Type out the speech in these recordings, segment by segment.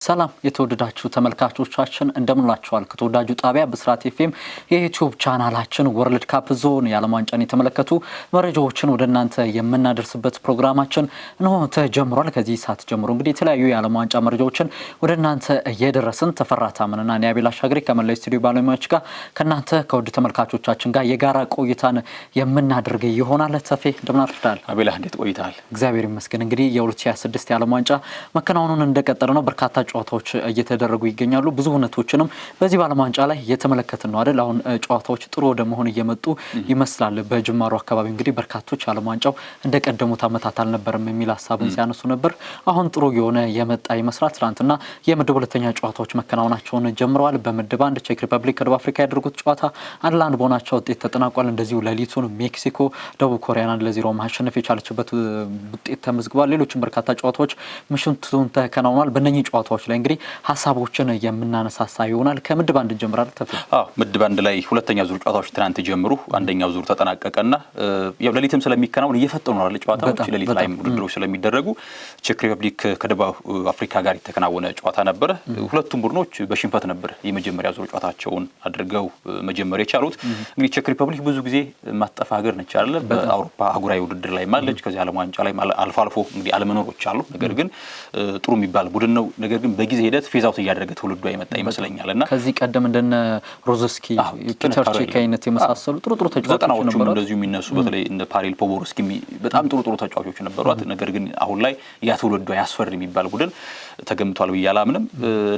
ሰላም የተወደዳችሁ ተመልካቾቻችን እንደምንላችኋል ከተወዳጁ ጣቢያ ብስራት ኤፍኤም የዩቲዩብ ቻናላችን ወርልድ ካፕ ዞን የዓለም ዋንጫን የተመለከቱ መረጃዎችን ወደናንተ የምናደርስበት ፕሮግራማችን ነው ተጀምሯል። ከዚህ ሰዓት ጀምሮ እንግዲህ የተለያዩ የዓለም ዋንጫ መረጃዎችን ወደናንተ እየደረስን ተፈራታምንና ኒያቤላ ሻግሪ ከመላው ስቱዲዮ ባለሙያዎች ጋር ከናንተ ከውድ ተመልካቾቻችን ጋር የጋራ ቆይታን የምናደርግ ይሆናል። ተፌ እንደምናርፍዳል አቤላ እንዴት ቆይታል? እግዚአብሔር ይመስገን። እንግዲህ የ2026 የዓለም ዋንጫ መከናወኑን እንደቀጠለ ነው። በርካታ ጨዋታዎች እየተደረጉ ይገኛሉ። ብዙ ሁነቶችንም በዚህ በዓለም ዋንጫ ላይ የተመለከትን ነው አይደል? አሁን ጨዋታዎች ጥሩ ወደ መሆን እየመጡ ይመስላል። በጅማሩ አካባቢ እንግዲህ በርካቶች ዓለም ዋንጫው እንደቀደሙት ዓመታት አልነበረም የሚል ሀሳብን ሲያነሱ ነበር። አሁን ጥሩ የሆነ የመጣ ይመስላል። ትናንትና የምድብ ሁለተኛ ጨዋታዎች መከናወናቸውን ጀምረዋል። በምድብ አንድ ቼክ ሪፐብሊክ ከደቡብ አፍሪካ ያደረጉት ጨዋታ 1-1 በሆናቸው ውጤት ተጠናቋል። እንደዚሁ ሌሊቱን ሜክሲኮ ደቡብ ኮሪያን 1-0 ማሸነፍ የቻለችበት ውጤት ተመዝግቧል። ሌሎችም በርካታ ጨዋታዎች ምሽቱን ተከናውኗል። በእነኚህ ጨዋታዎች ላይ እንግዲህ ሀሳቦችን የምናነሳሳ ይሆናል። ከምድብ አንድ ጀምራል። ምድብ አንድ ላይ ሁለተኛ ዙር ጨዋታዎች ትናንት ጀምሩ። አንደኛው ዙር ተጠናቀቀና ያው ሌሊትም ስለሚከናወን እየፈጠኑ ነው አይደል? ጨዋታዎች ሌሊት ላይ ውድድሮች ስለሚደረጉ ቼክ ሪፐብሊክ ከደቡብ አፍሪካ ጋር የተከናወነ ጨዋታ ነበር። ሁለቱም ቡድኖች በሽንፈት ነበር የመጀመሪያ ዙር ጨዋታቸውን አድርገው መጀመር የቻሉት። እንግዲህ ቼክ ሪፐብሊክ ብዙ ጊዜ ማጠፋ ሀገር ነች አይደል? በአውሮፓ አህጉራዊ ውድድር ላይ ማለች። ከዚህ ዓለም ዋንጫ ላይ አልፎ አልፎ እንግዲህ አለመኖሮች አሉ። ነገር ግን ጥሩ የሚባል ቡድን ነው። ነገር ግን በጊዜ ሂደት ፌዝ አውት እያደረገ ትውልዱ አይመጣ ይመስለኛልና ከዚህ ቀደም እንደነ ሮዘስኪ ፒተር ቼክ አይነት የመሳሰሉ ጥሩ ተጫዋቾች ነበሩ። እንደዚሁ የሚነሱ በተለይ እንደ ፓሪል ፖቦርስኪ በጣም ጥሩ ተጫዋቾች ነበሯት። ነገር ግን አሁን ላይ ያ ትውልዱ ያስፈር የሚባል ቡድን ተገምቷል ብዬ አላምንም።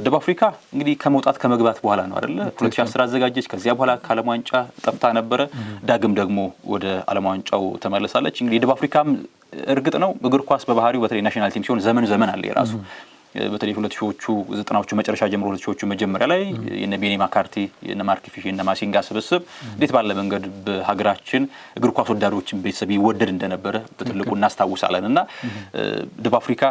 ደቡብ አፍሪካ እንግዲህ ከመውጣት ከመግባት በኋላ ነው አይደል 2010 አዘጋጀች። ከዚያ በኋላ ከዓለም ዋንጫ ጠፍታ ነበረ። ዳግም ደግሞ ወደ ዓለም ዋንጫው ተመለሳለች። እንግዲህ ደቡብ አፍሪካም እርግጥ ነው እግር ኳስ በባህሪው በተለይ ናሽናል ቲም ሲሆን ዘመን አለ የራሱ በተለይ 2090ዎቹ መጨረሻ ጀምሮ 2000ዎቹ መጀመሪያ ላይ የነ ቤኒ ማካርቲ የነ ማርክ ፊሽ የነ ማሲንጋ ስብስብ እንዴት ባለ መንገድ በሀገራችን እግር ኳስ ወዳዶችን ቤተሰብ ይወደድ እንደነበረ በትልቁ እናስታውሳለንና ደቡብ አፍሪካ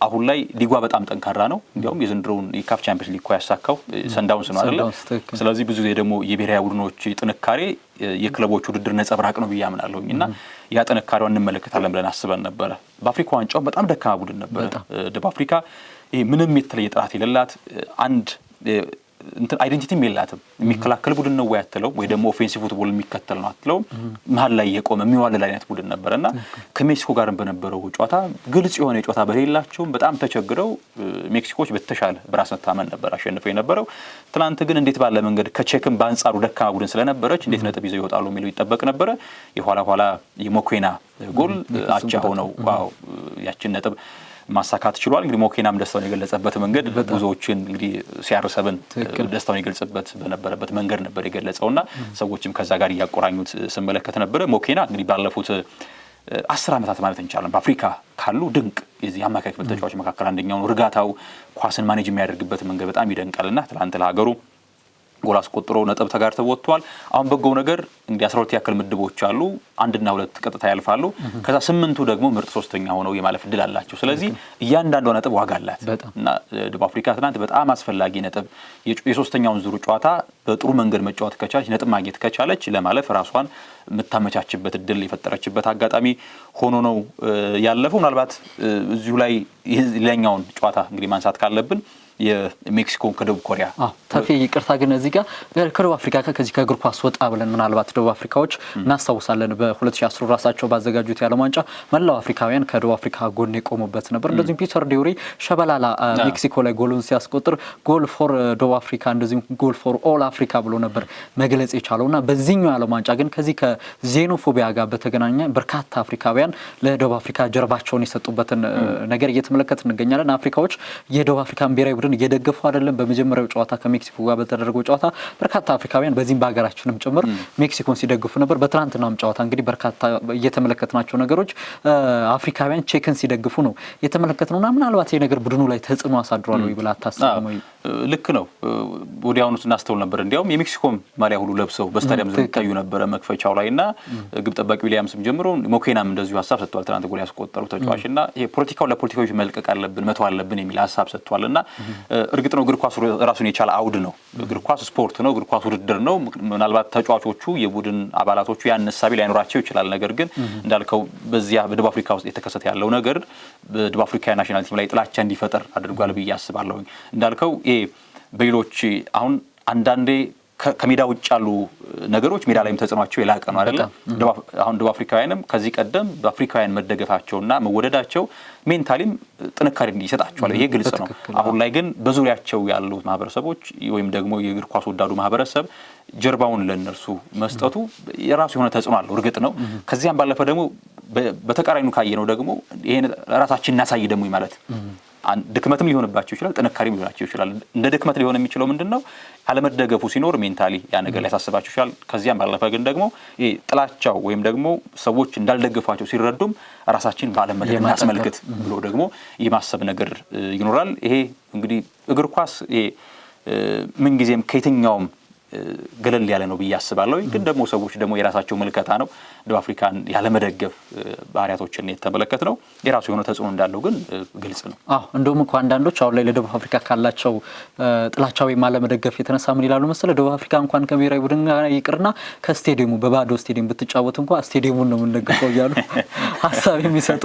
አሁን ላይ ሊጓ በጣም ጠንካራ ነው። እንዲያውም የዘንድሮውን የካፍ ቻምፒየንስ ሊግ ያሳካው ሰንዳውንስ ነው አይደል? ስለዚህ ብዙ ጊዜ ደግሞ የብሔራዊ ቡድኖች ጥንካሬ የክለቦች ውድድር ነጸብራቅ ነው ብዬ አምናለሁኝና ያ ጥንካሬውን እንመለከታለን ብለን አስበን ነበረ። በአፍሪካ ዋንጫው በጣም ደካማ ቡድን ነበር ደቡብ አፍሪካ። ይሄ ምንም የተለየ ጥራት የሌላት አንድ አይደንቲቲም የላትም። የሚከላከል ቡድን ነው ወይ አትለው ወይ ደግሞ ኦፌንሲቭ ፉትቦል የሚከተል ነው አትለው መሀል ላይ የቆመ የሚዋልል አይነት ቡድን ነበርና ከሜክሲኮ ጋር በነበረው ጨዋታ ግልጽ የሆነ የጨዋታ በሌላቸው በጣም ተቸግረው ሜክሲኮች በተሻለ በራስ መታመን ነበር አሸንፈው የነበረው። ትናንት ግን እንዴት ባለ መንገድ ከቼክም በአንጻሩ ደካማ ቡድን ስለነበረች እንዴት ነጥብ ይዘው ይወጣሉ የሚለው ይጠበቅ ነበረ። የኋላ የሞኬና ጎል አቻ ሆነው ያችን ነጥብ ማሳካት ችሏል። እንግዲህ ሞኬናም ደስታውን የገለጸበት መንገድ ብዙዎችን እንግዲህ ሲያርሰብን ደስታውን የገለጸበት በነበረበት መንገድ ነበር የገለጸውና ሰዎችም ከዛ ጋር ያቆራኙት ስመለከት ነበር። ሞኬና እንግዲህ ባለፉት 10 ዓመታት ማለት እንችላለን በአፍሪካ ካሉ ድንቅ የዚህ አማካይ ክፍል ተጫዋቾች መካከል አንደኛው ነው። እርጋታው ኳስን ማኔጅ የሚያደርግበት መንገድ በጣም ይደንቃልና ትላንት ለሀገሩ ጎል አስቆጥሮ ነጥብ ተጋርተው ወጥቷል። አሁን በጎው ነገር እንግዲህ 12 ያክል ምድቦች አሉ። 1 እና 2 ቀጥታ ያልፋሉ። ከዛ 8ቱ ደግሞ ምርጥ ሶስተኛ ሆነው የማለፍ እድል አላቸው። ስለዚህ እያንዳንዷ ነጥብ ዋጋ አላት እና ደቡብ አፍሪካ ትናንት በጣም አስፈላጊ ነጥብ የሶስተኛውን ዙር ጨዋታ በጥሩ መንገድ መጫወት ከቻለች ነጥብ ማግኘት ከቻለች ለማለፍ ራሷን የምታመቻችበት እድል የፈጠረችበት አጋጣሚ ሆኖ ነው ያለፈው። ምናልባት እዚሁ ላይ ሌላኛውን ጨዋታ እንግዲህ ማንሳት ካለብን የሜክሲኮን ከደቡብ ኮሪያ ታፊ ይቅርታ ግን እዚህ ጋር ከደቡብ አፍሪካ ከዚህ ከእግር ኳስ ወጣ ብለን ምናልባት ደቡብ አፍሪካዎች እናስታውሳለን በ2010 ራሳቸው ባዘጋጁት የዓለም ዋንጫ መላው አፍሪካውያን ከደቡብ አፍሪካ ጎን የቆሙበት ነበር። እንደዚሁም ፒተር ዲዩሪ ሸበላላ ሜክሲኮ ላይ ጎሉን ሲያስቆጥር ጎል ፎር ደቡብ አፍሪካ እንደዚሁም ጎል ፎር ኦል አፍሪካ ብሎ ነበር መግለጽ የቻለውና በዚህኛው የዓለም ዋንጫ ግን ከዚህ ከዜኖፎቢያ ጋር በተገናኘ በርካታ አፍሪካውያን ለደቡብ አፍሪካ ጀርባቸውን የሰጡበትን ነገር እየተመለከት እንገኛለን። አፍሪካዎች የደቡብ አፍሪካን ብሔራዊ እየደገፉ አይደለም። በመጀመሪያው ጨዋታ ከሜክሲኮ ጋር በተደረገው ጨዋታ በርካታ አፍሪካውያን በዚህም በሀገራችንም ጭምር ሜክሲኮን ሲደግፉ ነበር። በትናንትናም ጨዋታ እንግዲህ በርካታ እየተመለከትናቸው ነገሮች አፍሪካውያን ቼክን ሲደግፉ ነው የተመለከትነውና ምናልባት ይሄ ነገር ቡድኑ ላይ ተጽዕኖ አሳድሯል ወይ ብላ ታስበው? ልክ ነው። ወዲያውኑ ስናስተውል ነበር። እንዲያውም የሜክሲኮም ማሊያ ሁሉ ለብሰው በስታዲየም ዘልቀዩ ነበር መክፈቻው ላይና ግብ ጠባቂ ዊሊያምስም ጀምሮ ሞኬናም እንደዚሁ ሐሳብ ሰጥቷል። ትናንት ጎል ያስቆጠሩ ተጫዋችና ይሄ ፖለቲካው ለፖለቲካዎች መልቀቅ አለብን መተው አለብን የሚል ሐሳብ ሰጥቷልና እርግጥ ነው እግር ኳስ ራሱን የቻለ አውድ ነው። እግር ኳስ ስፖርት ነው፣ እግር ኳስ ውድድር ነው። ምናልባት ተጫዋቾቹ የቡድን አባላቶቹ ያን ሐሳብ ላይኖራቸው ይችላል። ነገር ግን እንዳልከው በዚያ በደቡብ አፍሪካ ውስጥ የተከሰተ ያለው ነገር በደቡብ አፍሪካ ናሽናል ቲም ላይ ጥላቻ እንዲፈጠር አድርጓል ብዬ አስባለሁ። እንዳልከው ይሄ በሌሎች አሁን አንዳንዴ ከሜዳ ውጭ ያሉ ነገሮች ሜዳ ላይም ተጽዕኖአቸው የላቀ ነው አይደል? አሁን ደቡብ አፍሪካውያንም ከዚህ ቀደም በአፍሪካውያን መደገፋቸውና መወደዳቸው ሜንታሊም ጥንካሬ እንዲሰጣቸዋል። ይሄ ግልጽ ነው። አሁን ላይ ግን በዙሪያቸው ያሉት ማህበረሰቦች ወይም ደግሞ የእግር ኳስ ወዳዱ ማህበረሰብ ጀርባውን ለነርሱ መስጠቱ የራሱ የሆነ ተጽዕኖ አለው። እርግጥ ነው። ከዚያም ባለፈ ደግሞ በተቃራኒው ካየነው ደግሞ ይሄን ራሳችን እናሳይ ደግሞ ማለት ድክመትም ሊሆንባቸው ይችላል፣ ጥንካሬም ሊሆናቸው ይችላል። እንደ ድክመት ሊሆን የሚችለው ምንድነው? አለመደገፉ ሲኖር ሜንታሊ ያ ነገር ሊያሳስባቸው ይችላል። ከዚያም ባለፈ ግን ደግሞ ይሄ ጥላቻው ወይም ደግሞ ሰዎች እንዳልደገፏቸው ሲረዱም ራሳችን ባለመደገፍ እናስመልክት ብሎ ደግሞ የማሰብ ነገር ይኖራል። ይሄ እንግዲህ እግር ኳስ ይሄ ምንጊዜም ከየትኛውም ገለል ያለ ነው ብዬ አስባለሁ። ግን ደግሞ ሰዎች ደግሞ የራሳቸው መልከታ ነው ደቡብ አፍሪካን ያለመደገፍ ባህሪያቶችን የተመለከት ነው። የራሱ የሆነ ተጽዕኖ እንዳለው ግን ግልጽ ነው። እንደውም እኮ አንዳንዶች አሁን ላይ ለደቡብ አፍሪካ ካላቸው ጥላቻዊ ማለመደገፍ የተነሳ ምን ይላሉ መሰለ፣ ደቡብ አፍሪካ እንኳን ከብሔራዊ ቡድን ይቅርና ከስቴዲየሙ በባዶ ስቴዲየም ብትጫወት እንኳን ስቴዲየሙን ነው የምንደግፈው እያሉ ሀሳብ የሚሰጡ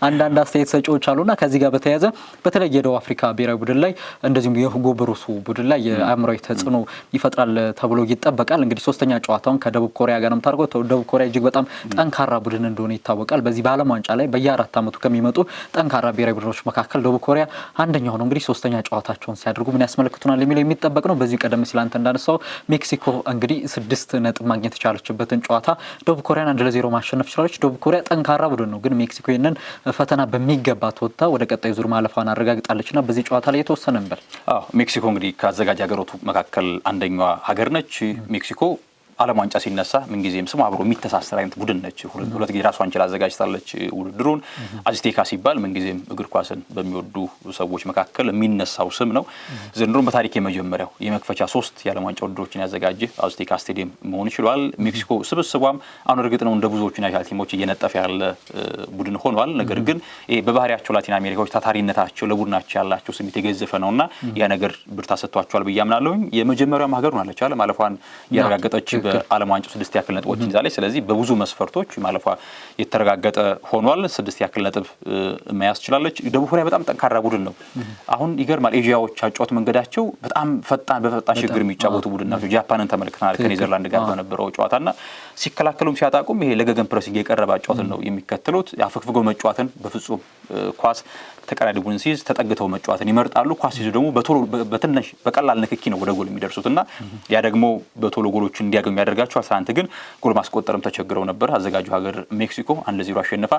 አንዳንድ አስተያየት ሰጪዎች አሉና ከዚህ ጋር በተያያዘ በተለይ የደቡብ አፍሪካ ብሔራዊ ቡድን ላይ እንደዚሁም የሁጎ በሮሱ ቡድን ላይ የአእምሯዊ ተጽዕኖ ይፈጥራል ተብሎ ይጠበቃል። እንግዲህ ሶስተኛ ጨዋታውን ከደቡብ ኮሪያ ጋር ነው የምታደርገው። ደቡብ ኮሪያ እጅግ በጣም ጠንካራ ቡድን እንደሆነ ይታወቃል። በዚህ በዓለም ዋንጫ ላይ በየ4 ዓመቱ ከሚመጡ ጠንካራ ብሔራዊ ቡድኖች መካከል ደቡብ ኮሪያ አንደኛው ነው። እንግዲህ ሶስተኛ ጨዋታቸውን ሲያደርጉ ምን ያስመለክቱናል የሚለው የሚጠበቅ ነው። በዚህ ቀደም ሲል አንተ እንዳነሳው ሜክሲኮ እንግዲህ 6 ነጥብ ማግኘት የቻለችበትን ጨዋታ ደቡብ ኮሪያን 1-0 ማሸነፍ ችላለች። ደቡብ ኮሪያ ጠንካራ ቡድን ነው፣ ግን ሜክሲኮ ይህንን ፈተና በሚገባ ተወጥታ ወደ ቀጣይ ዙር ማለፏን አረጋግጣለችና በዚህ ጨዋታ ላይ የተወሰነ ነበር። ሜክሲኮ እንግዲህ ከአዘጋጅ ሀገሮቱ መካከል አንደኛዋ ሀገር ነች። ሜክሲኮ ዓለም ዋንጫ ሲነሳ ምንጊዜም ስሙ አብሮ የሚተሳሰር አይነት ቡድን ነች። ሁለት ጊዜ ራሷን ችላ አዘጋጅታለች ውድድሩን። አዝቴካ ሲባል ምንጊዜም እግር ኳስን በሚወዱ ሰዎች መካከል የሚነሳው ስም ነው። ዘንድሮም በታሪክ የመጀመሪያው የመክፈቻ 3 የዓለም ዋንጫ ውድድሮችን ያዘጋጀ አዝቴካ ስቴዲየም መሆን ይችላል። ሜክሲኮ ስብስቧም አሁን እርግጥ ነው እንደ ብዙዎቹ ናሽናል ቲሞች እየነጠፈ ያለ ቡድን ሆኗል። ነገር ግን በባህሪያቸው ላቲን አሜሪካዎች ታታሪነታቸው ለቡድናቸው ያላቸው ስሜት የገዘፈ ነውና ያ ነገር ብርታት ሰጥቷቸዋል ብዬ አምናለሁ። የመጀመሪያው ሀገር ሆናለች አለ ማለፏን ያረጋገጠች በዓለም ዋንጫው 6 ያክል ነጥቦችን ይዛለች። ስለዚህ በብዙ መስፈርቶች ማለፏ የተረጋገጠ ሆኗል። 6 ያክል ነጥብ መያዝ ችላለች። ደቡብ ኮሪያ በጣም ጠንካራ ቡድን ነው። አሁን ይገርማል። ኤዥያዎች አጫወት መንገዳቸው በጣም በፈጣን ሽግግር የሚጫወቱ ቡድን ናቸው። ጃፓንን ተመልክተናል ከኔዘርላንድ ጋር በነበረው ጨዋታና ሲከላከሉም ሲያጣቁም ይሄ ለገገን ፕሬሲንግ የቀረበ አጫወትን ነው የሚከተሉት። አፈግፍገው መጫወትን በፍጹም ኳስ ተቀራራቢ ቡድን ሲይዝ ተጠግተው መጫወትን ይመርጣሉ። ኳስ ሲይዙ ደግሞ በቶሎ በትንሽ በቀላል ንክኪ ነው ወደ ጎል የሚደርሱትና ያ ደግሞ በቶሎ ጎሎችን እንዲያገኙ ያደርጋቸዋል። ትናንት ግን ጎል ማስቆጠርም ተቸግረው ነበር። አዘጋጁ ሀገር ሜክሲኮ 1-0 አሸንፋ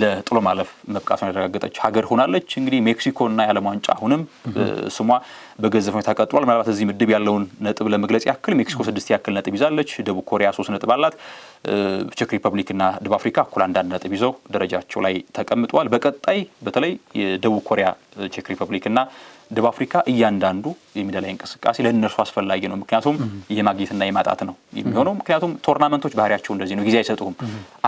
ለጥሎ ማለፍ መብቃቷን ያረጋገጠች ሀገር ሆናለች። እንግዲህ ሜክሲኮና የዓለም ዋንጫ አሁንም ስሟ በገዘፈ ሁኔታ ቀጥሏል። ምናልባት እዚህ ምድብ ያለውን ነጥብ ለመግለጽ ያክል ሜክሲኮ 6 ያክል ነጥብ ይዛለች። ደቡብ ኮሪያ 3 ነጥብ አላት። ቼክ ሪፐብሊክ እና ደቡብ አፍሪካ እኩል 1 ነጥብ ይዘው ደረጃቸው ላይ ተቀምጠዋል። በቀጣይ በተለይ የደቡብ ኮሪያ፣ ቼክ ሪፐብሊክ እና ደቡብ አፍሪካ እያንዳንዱ የሜዳ ላይ እንቅስቃሴ ለእነርሱ አስፈላጊ ነው። ምክንያቱም የማግኘትና የማጣት ነው የሚሆነው። ምክንያቱም ቶርናመንቶች ባህሪያቸው እንደዚህ ነው፣ ጊዜ አይሰጡም።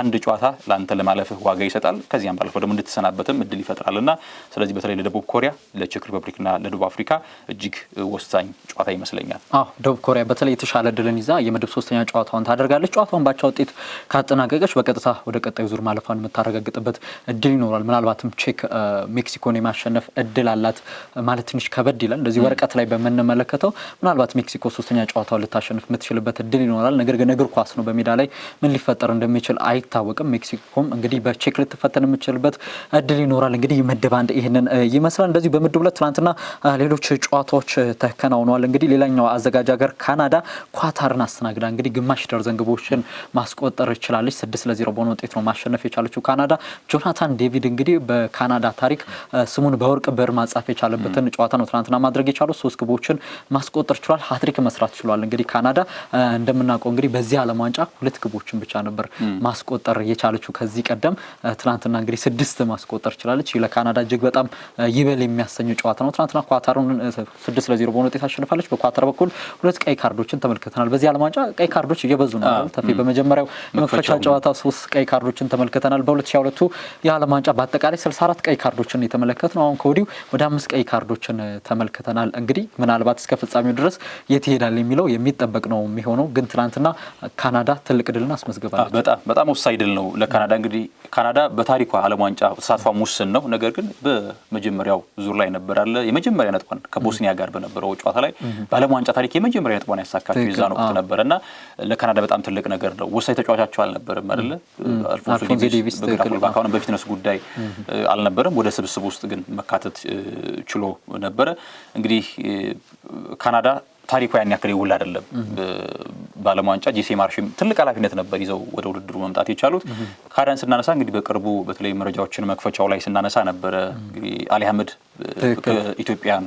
አንድ ጨዋታ ለአንተ ለማለፍህ ዋጋ ይሰጣል፣ ከዚያም ባለፈው ደግሞ እንድትሰናበትም እድል ይፈጥራልና ስለዚህ በተለይ ለደቡብ ኮሪያ፣ ለቼክ ሪፐብሊክና ለደቡብ አፍሪካ እጅግ ወሳኝ ጨዋታ ይመስለኛል። ደቡብ ኮሪያ በተለይ የተሻለ እድልን ይዛ የምድብ 3ኛ ጨዋታውን ታደርጋለች። ጨዋታውን ባቻ ውጤት ካጠናቀቀች በቀጥታ ወደ ቀጣዩ ዙር ማለፏን የምታረጋግጥበት እድል ይኖራል። ምናልባትም ቼክ ሜክሲኮን የማሸነፍ እድል አላት ማለት ትንሽ ከበድ ይላል። እንደዚህ ወረቀት ላይ በመነመለከተው ምናልባት ሜክሲኮ 3ኛ ጨዋታውን ልታሸንፍ የምትችልበት እድል ይኖራል። ነገር ግን እግር ኳስ ነው፣ በሜዳ ላይ ምን ሊፈጠር እንደሚችል አይታወቅም። ሜክሲኮም እንግዲህ በቼክ ልትፈተን የምትችልበት እድል ይኖራል። እንግዲህ ምድብ 1 ይሄንን ይመስላል። እንደዚህ በምድብ 2 ትናንትና ሌሎች ጨዋታዎች ተከናውነዋል። እንግዲህ ሌላኛው አዘጋጅ ሀገር ካናዳ ኳታርን አስተናግዳ እንግዲህ ግማሽ ደርዘን ግቦችን ማስቆጠር ይችላለች። 6-0 በሆነ ውጤት ነው ማሸነፍ የቻለችው ካናዳ። ጆናታን ዴቪድ እንግዲህ በካናዳ ታሪክ ስሙን በወርቅ ብዕር ማጻፍ የቻለበትን ጨዋታ ነው ትናንትና ማድረግ የቻለው። 3 ግቦችን ማስቆጠር ችሏል። ሃትሪክ መስራት ችሏል። እንግዲህ ካናዳ እንደምናውቀው እንግዲህ በዚህ ዓለም ዋንጫ 2 ግቦችን ብቻ ነበር ማስቆጠር የቻለችው ከዚህ ቀደም። ትናንትና እንግዲህ 6 ማስቆጠር ችላለች። ለካናዳ እጅግ በጣም ይበል የሚያሰኝ ጨዋታ ነው። ትናንትና ኳታሩን 6-0 በሆነ ውጤት አሸንፋለች። በኳታር በኩል 2 ቀይ ካርዶችን ተመልክተናል። በዚህ ዓለም ዋንጫ ቀይ ካርዶች እየበዙ ነው። ተፌ በመጀመሪያው የመክፈቻ ጨዋታ 3 ቀይ ካርዶችን ተመልክተናል። በ2022 የዓለም ዋንጫ በአጠቃላይ 64 ቀይ ካርዶችን የተመለከትነው። አሁን ከወዲሁ ወደ 5 ቀይ ካርዶችን ጨዋታዎችን ተመልክተናል። እንግዲህ ምናልባት እስከ ፍጻሜው ድረስ የት ይሄዳል የሚለው የሚጠበቅ ነው የሚሆነው። ግን ትናንትና ካናዳ ትልቅ ድልን አስመዝግባለች። በጣም ወሳኝ ድል ነው ለካናዳ። እንግዲህ ካናዳ በታሪኳ ዓለም ዋንጫ ተሳትፏ ውስን ነው። ነገር ግን በመጀመሪያው ዙር ላይ ነበራለ የመጀመሪያ ነጥቧን ከቦስኒያ ጋር በነበረው ጨዋታ ላይ በዓለም ዋንጫ ታሪክ የመጀመሪያ ነጥቧን ያሳካችው የዛን ወቅት ነበርና ለካናዳ በጣም ትልቅ ነገር ነው። ወሳኝ ተጫዋቻቸው አልነበረም አይደለ? አልፎንሶ ዴቪስ በካሁን በፊትነስ ጉዳይ አልነበረም። ወደ ስብስብ ውስጥ ግን መካተት ችሎ ነበረ። እንግዲህ ካናዳ ታሪኳ ያን ያክል ይውል አይደለም። በዓለም ዋንጫ ጄሴ ማርሽም ትልቅ ኃላፊነት ነበር ይዘው ወደ ውድድሩ መምጣት የቻሉት። ካናዳን ስናነሳ እንግዲህ በቅርቡ በተለይ መረጃዎችን መክፈቻው ላይ ስናነሳ ነበረ እንግዲህ አሊ አህመድ ከኢትዮጵያን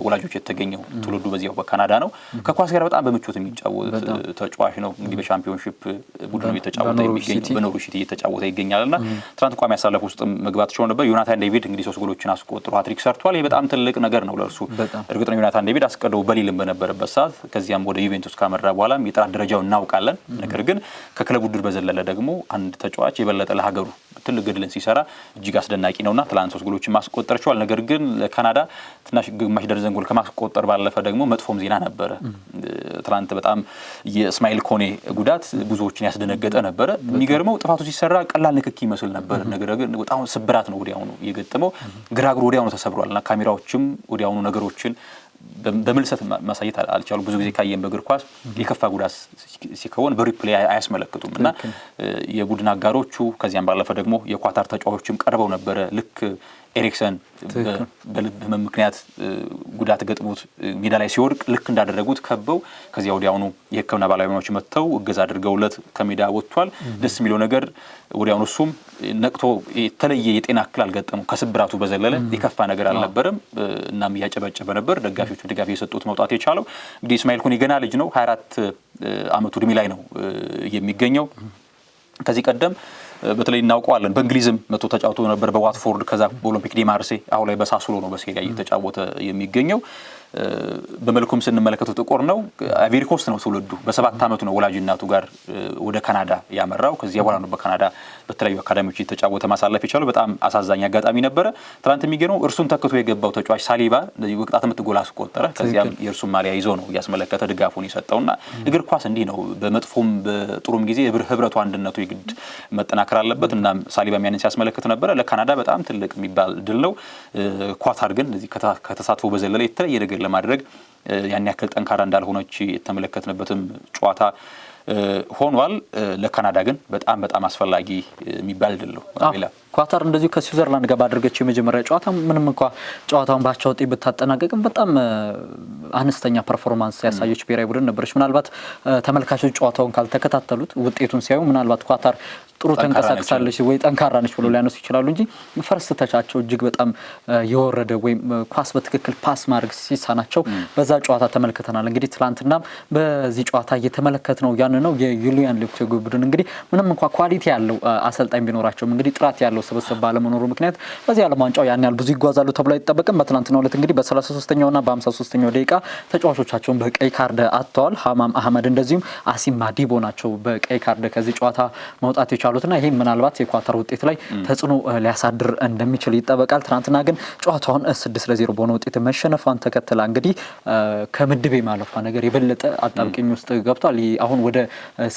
ወላጆች የተገኘው ትውልዱ በዚያው በካናዳ ነው። ከኳስ ጋር በጣም በምቾት የሚጫወት ተጫዋች ነው። እንግዲህ በሻምፒዮንሺፕ ቡድኑ እየተጫወተ የሚገኘው በኖርዊች ሲቲ እየተጫወተ ይገኛልና ትናንት ቋሚ ያሳለፉ ውስጥ መግባት ችሎ ነበር። ዮናታን ዴቪድ እንግዲህ 3 ጎሎችን አስቆጥሮ ሃትሪክ ሰርቷል። ይሄ በጣም ትልቅ ነገር ነው ለእርሱ። እርግጥ ነው ዮናታን ዴቪድ አስቀድሞ በሊልም በነበረበት ሰዓት ከዚያም ወደ ዩቬንቱስ ካመራ በኋላም የጥራት ደረጃው እናውቃለን። ነገር ግን ከክለብ ውድድር በዘለለ ደግሞ አንድ ተጫዋች የበለጠ ለሀገሩ ትልቅ ገድልን ሲሰራ እጅግ አስደናቂ ነውና ትላንት 3 ጎሎችን ማስቆጠር ችሏል። ነገር ግን ለካናዳ ትናሽ ግማሽ ደርዘን ጎል ከማስቆጠር ባለፈ ደግሞ መጥፎም ዜና ነበረ። ትላንት በጣም የእስማኤል ኮኔ ጉዳት ብዙዎችን ያስደነገጠ ነበረ። የሚገርመው ጥፋቱ ሲሰራ ቀላል ንክኪ ይመስል ነበር። ነገር ግን በጣም ስብራት ነው ወዲያውኑ የገጠመው። ግራግሩ ወዲያውኑ ተሰብሯልና ካሜራዎችም ወዲያውኑ ነገሮችን በምልሰት ማሳየት አልቻሉ። ብዙ ጊዜ ካየን በእግር ኳስ የከፋ ጉዳት ሲከወን በሪፕሌይ አያስመለክቱም እና የቡድን አጋሮቹ ከዚያም ባለፈ ደግሞ የኳታር ተጫዋቾችም ቀርበው ነበረ። ልክ ኤሪክሰን በልብ ህመም ምክንያት ጉዳት ገጥሞት ሜዳ ላይ ሲወድቅ ልክ እንዳደረጉት ከበው ከዚያ ወዲያውኑ የሕክምና ባለሙያዎች መጥተው እገዛ አድርገውለት ከሜዳ ወጥቷል። ደስ የሚለው ነገር ወዲያውኑ እሱም ነቅቶ የተለየ የጤና እክል አልገጠመው። ከስብራቱ በዘለለ የከፋ ነገር አልነበረም። እናም እያጨበጨበ ነበር። ደጋፊዎቹ ድጋፍ የሰጡት መውጣት የቻለው እንግዲህ እስማኤል ኮኔ ገና ልጅ ነው። 24 ዓመቱ እድሜ ላይ ነው የሚገኘው። ከዚህ ቀደም በተለይ እናውቀዋለን በእንግሊዝም መቶ ተጫውቶ ነበር በዋትፎርድ ከዛ በኦሎምፒክ ዲ ማርሴ አሁን ላይ በሳሱሎ ነው በሴሪያ እየተጫወተ የሚገኘው። በመልኩም ስንመለከተው ጥቁር ነው። አይቮሪ ኮስት ነው ትውልዱ። በ7 ዓመቱ ነው ወላጅ እናቱ ጋር ወደ ካናዳ ያመራው። ከዚያ በኋላ ነው በካናዳ በተለያዩ አካዳሚዎች እየተጫወተ ማሳለፍ የቻለው። በጣም አሳዛኝ አጋጣሚ ነበረ። ትናንት የሚገርመው እርሱን ተክቶ የገባው ተጫዋች ሳሊባ ወቅጣት ምት ጎል አስቆጠረ። ከዚያም የእርሱን ማሊያ ይዞ ነው እያስመለከተ ድጋፉን የሰጠውና እግር ኳስ እንዲህ ነው። በመጥፎም በጥሩም ጊዜ ህብረቱ አንድነቱ ይግድ መጠናከር አለበት እና ሳሊባ ያንን ሲያስመለክት ነበረ። ለካናዳ በጣም ትልቅ የሚባል ድል ነው። ኳታር ግን እዚህ ከተሳትፎ በዘለለ የተለየ ነገር ለማድረግ ያን ያክል ጠንካራ እንዳልሆነች የተመለከትንበትም ጨዋታ ሆኗል። ለካናዳ ግን በጣም አስፈላጊ የሚባል ድል ነው። ኳታር እንደዚሁ ከስዊዘርላንድ ጋር ባደረገችው የመጀመሪያ ጨዋታ ምንም እንኳን ጨዋታውን ባቻ ውጤት ብታጠናቀቅም በጣም አነስተኛ ፐርፎርማንስ ያሳየች ብሔራዊ ቡድን ነበረች። ምናልባት ተመልካቾች ጨዋታውን ካልተከታተሉት ውጤቱን ሲያዩ ምናልባት ኳታር ጥሩ ተንቀሳቅሳለች ወይ ጠንካራ ነች ብሎ ሊያነሱ ይችላሉ እንጂ ፈርስት ተቻቸው እጅግ በጣም የወረደ ወይም ኳስ በትክክል ፓስ ማድረግ ሲሳናቸው በዛ ጨዋታ ተመልክተናል። እንግዲህ ትላንትና በዚህ ጨዋታ እየተመለከት ነው ያን ነው የዩሊያን ሎፔቴጉ ቡድን እንግዲህ ምንም እንኳን ኳሊቲ ያለው አሰልጣኝ ቢኖራቸውም እንግዲህ ጥራት ያለው ስብስብ ባለመኖሩ ምክንያት በዚህ ዓለም ዋንጫው ያን ያህል ብዙ ይጓዛሉ ተብሎ አይጠበቅም። በትናንትናው ዕለት እንግዲህ በ33ኛውና በ53ኛው ደቂቃ ተጫዋቾቻቸውን በቀይ ካርድ አጥተዋል። ሀማም አህመድ እንደዚሁም አሲም ማዲቦ ናቸው በቀይ ካርድ ከዚህ ጨዋታ መውጣት የቻሉትና ይሄ ምናልባት የኳታር ውጤት ላይ ተጽዕኖ ሊያሳድር እንደሚችል ይጠበቃል። ትናንትና ግን ጨዋታውን 6-0 በሆነ ውጤት መሸነፏን ተከትላ እንግዲህ ከምድብ ማለፏ ነገር የበለጠ አጣብቂኝ ውስጥ ገብቷል። አሁን ወደ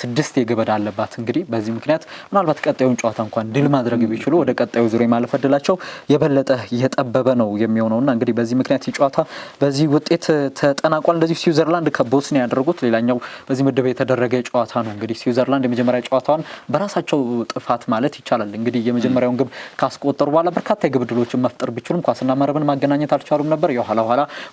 6 የገበዳ አለባት። እንግዲህ በዚህ ምክንያት ምናልባት ቀጣዩን ጨዋታ እንኳን ድል ማድረግ ቢችሉ ወደ ቀጣዩ ዙር ማለፍ እድላቸው የበለጠ የጠበበ ነው የሚሆነውና እንግዲህ በዚህ ምክንያት ጨዋታ በዚህ ውጤት ተጠናቋል። እንደዚህ ስዊዘርላንድ ከቦስኒያ ያደረጉት ሌላኛው በዚህ ምድብ የተደረገ ጨዋታ ነው። እንግዲህ ስዊዘርላንድ የመጀመሪያ ጨዋታውን በራሳቸው ጥፋት ማለት ይቻላል እንግዲህ የመጀመሪያውን ግብ ካስቆጠሩ በኋላ በርካታ የግብ ዕድሎችን መፍጠር ቢችሉም ኳስና መረብን ማገናኘት አልቻሉም ነበር። የኋላ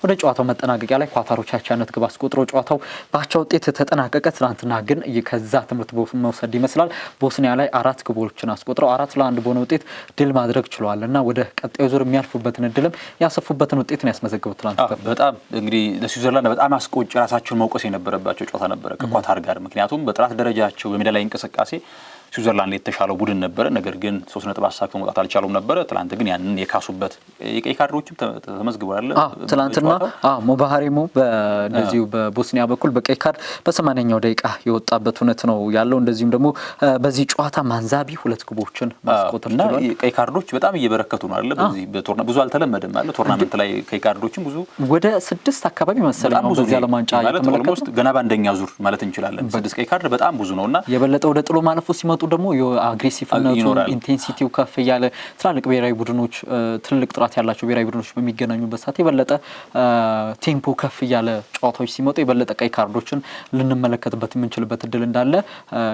ወደ ጨዋታው መጠናቀቂያ ላይ ኳታሮች አቻነት ግብ አስቆጥረው ጨዋታው በአቻ ውጤት ተጠናቀቀ። ትናንትና ግን ከዛ ትምህርት መውሰድ ይመስላል ቦስኒያ ላይ 4 ግቦችን አስቆጥረው 4-1 በሆነ ውጤት ድል ማድረግ ችለዋል እና ወደ ቀጣዩ ዙር የሚያልፉበትን እድልም ያሰፉበትን ውጤት ነው ያስመዘገቡት። ትናንት በጣም እንግዲህ ለስዊዘርላንድ በጣም አስቆጭ ራሳቸውን መውቀስ የነበረባቸው ጨዋታ ነበረ ከኳታር ጋር። ምክንያቱም በጥራት ደረጃቸው በሜዳ ላይ እንቅስቃሴ ስዊዘርላንድ የተሻለው ቡድን ነበረ። ነገር ግን 3 ነጥብ አሳክተው መውጣት አልቻሉም ነበረ። ትላንት ግን ያንን የካሱበት የቀይ ካርዶችም ተመዝግበዋል። ትላንትና ሞባሃሪሙ በእንደዚሁ በቦስኒያ በኩል በቀይ ካርድ በ80ኛው ደቂቃ የወጣበት እውነት ነው ያለው። እንደዚሁም ደግሞ በዚህ ጨዋታ ማንዛቢ 2 ግቦችን ማስቆጠር ችሏል። ቀይ ካርዶች በጣም እየበረከቱ ነው አይደል? በዚህ በቶርና ብዙ አልተለመደም አይደል? ቶርናመንት ላይ ቀይ ካርዶችም ብዙ ወደ 6 አካባቢ መሰለኝ ነው በዚህ ዓለም ዋንጫ የተመለከቱት። ገና በአንደኛ ዙር ማለት እንችላለን 6 ቀይ ካርድ በጣም ብዙ ነውና የበለጠ ወደ ጥሎ ማለፉ ሲመጡ ደግሞ የአግሬሲቭነቱ ኢንቴንሲቲው ከፍ ያለ ትላልቅ ብሔራዊ ቡድኖች ትልልቅ ጥራት ያላቸው ብሔራዊ ቡድኖች በሚገናኙበት ሰዓት የበለጠ ቴምፖ ከፍ ያለ ጨዋታዎች ሲመጡ የበለጠ ቀይ ካርዶችን ልንመለከትበት የምንችልበት እድል እንዳለ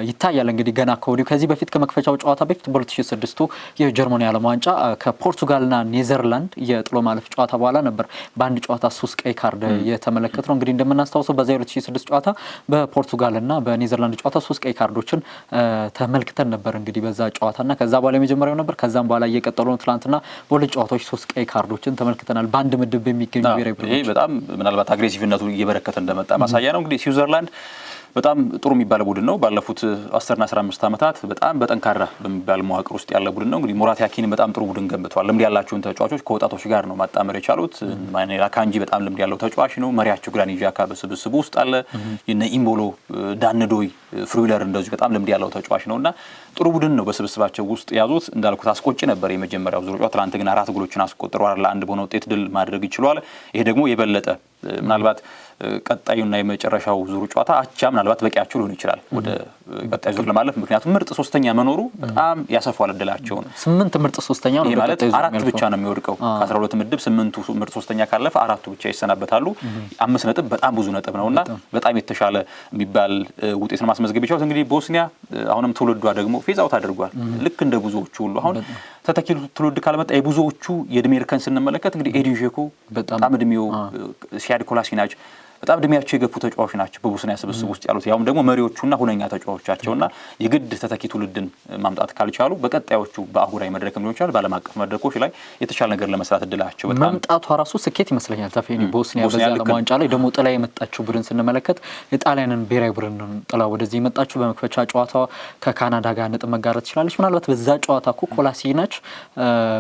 ይታያል። እንግዲህ ገና ከወዲሁ ከዚህ በፊት ከመክፈቻው ጨዋታ በፊት በ2006 የጀርመን የዓለም ዋንጫ ከፖርቱጋልና ኔዘርላንድ የጥሎ ማለፍ ጨዋታ በኋላ ነበር በአንድ ጨዋታ 3 ቀይ ካርድ የተመለከት ነው። እንግዲህ እንደምናስታውሰው በዛ 2006 ጨዋታ በፖርቱጋልና በኔዘርላንድ ጨዋታ 3 ቀይ ካርዶችን ተመልክተን ነበር እንግዲህ በዛ ጨዋታና ከዛ በኋላ የመጀመሪያው ነበር። ከዛም በኋላ እየቀጠሉ ነው። ትላንትና በሁለት ጨዋታዎች 3 ቀይ ካርዶችን ተመልክተናል በአንድ ምድብ የሚገኙ ብሔራዊ ቡድኖች። ይሄ በጣም ምናልባት አግሬሲቭነቱ እየበረከተ እንደመጣ ማሳያ ነው። እንግዲህ ስዊዘርላንድ በጣም ጥሩ የሚባል ቡድን ነው። ባለፉት 10 እና 15 ዓመታት በጣም በጠንካራ በሚባል መዋቅር ውስጥ ያለ ቡድን ነው። እንግዲህ ሙራት ያኪን በጣም ጥሩ ቡድን ገንብተዋል። ልምድ ያላቸውን ተጫዋቾች ከወጣቶች ጋር ነው ማጣመር የቻሉት። ማኔላ ካንጂ በጣም ልምድ ያለው ተጫዋች ነው። መሪያቸው ግራኒት ዣካ በስብስቡ ውስጥ አለ። የነ ኢምቦሎ ዳንዶይ ፍሩይለር እንደዚሁ በጣም ልምድ ያለው ተጫዋች ነውና ጥሩ ቡድን ነው በስብስባቸው ውስጥ ያዙት። እንዳልኩት አስቆጪ ነበር የመጀመሪያው ዙር ጨዋታ። ትናንት ግን 4 ጎሎችን አስቆጥረዋል። ለአንድ በሆነ ውጤት ድል ማድረግ ይችላል። ይሄ ደግሞ የበለጠ ምናልባት ቀጣዩና የመጨረሻው ዙር ጨዋታ አቻ ምናልባት በቂያቸው ሊሆን ይችላል ወደ ቀጣዩ ዙር ለማለፍ። ምክንያቱም ምርጥ ሶስተኛ መኖሩ በጣም ያሰፋዋል እድላቸውን። 8 ምርጥ ሶስተኛ ነው ማለት 4 ብቻ ነው የሚወድቀው ከ12 ምድብ 8ቱ ምርጥ ሶስተኛ ካለፈ 4ቱ ብቻ ይሰናበታሉ። 5 ነጥብ በጣም ብዙ ነጥብ ነውና በጣም የተሻለ የሚባል ውጤት ነው ማስመዝገብ ይችላል። እንግዲህ ቦስኒያ አሁንም ትውልዷ ደግሞ ፌዝ አውት አድርጓል። ልክ እንደ ብዙዎቹ ሁሉ አሁን ተተኪ ትውልድ ካልመጣ የብዙዎቹ የእድሜ እርከን ስንመለከት እንግዲህ ኤዲን ዤኮ በጣም እድሜው ሲያድ ኮላሲናች በጣም እድሜያቸው የገፉ ተጫዋቾች ናቸው በቦስኒያ ስብስብ ውስጥ ያሉት። ያውም ደግሞ መሪዎቹና ሁነኛ ተጫዋቾቻቸውና የግድ ተተኪ ትውልድን ማምጣት ካልቻሉ በቀጣዮቹ በአህጉራዊ መድረክም ሊሆን ይችላል በዓለም አቀፍ መድረኮች ላይ የተሻለ ነገር ለመስራት እድላቸው በጣም መምጣቷ ራሱ ስኬት ይመስለኛል። ተፈኒ ቦስኒያ በዛ ዓለም ዋንጫ ላይ ደግሞ ጥላ የመጣችው ቡድን ስንመለከት የጣሊያንን ብሔራዊ ቡድን ጥላ ወደዚህ የመጣችው በመክፈቻ ጨዋታዋ ከካናዳ ጋር ነጥብ መጋራት ትችላለች። ምናልባት በዛ ጨዋታ እኮ ኮላሲናች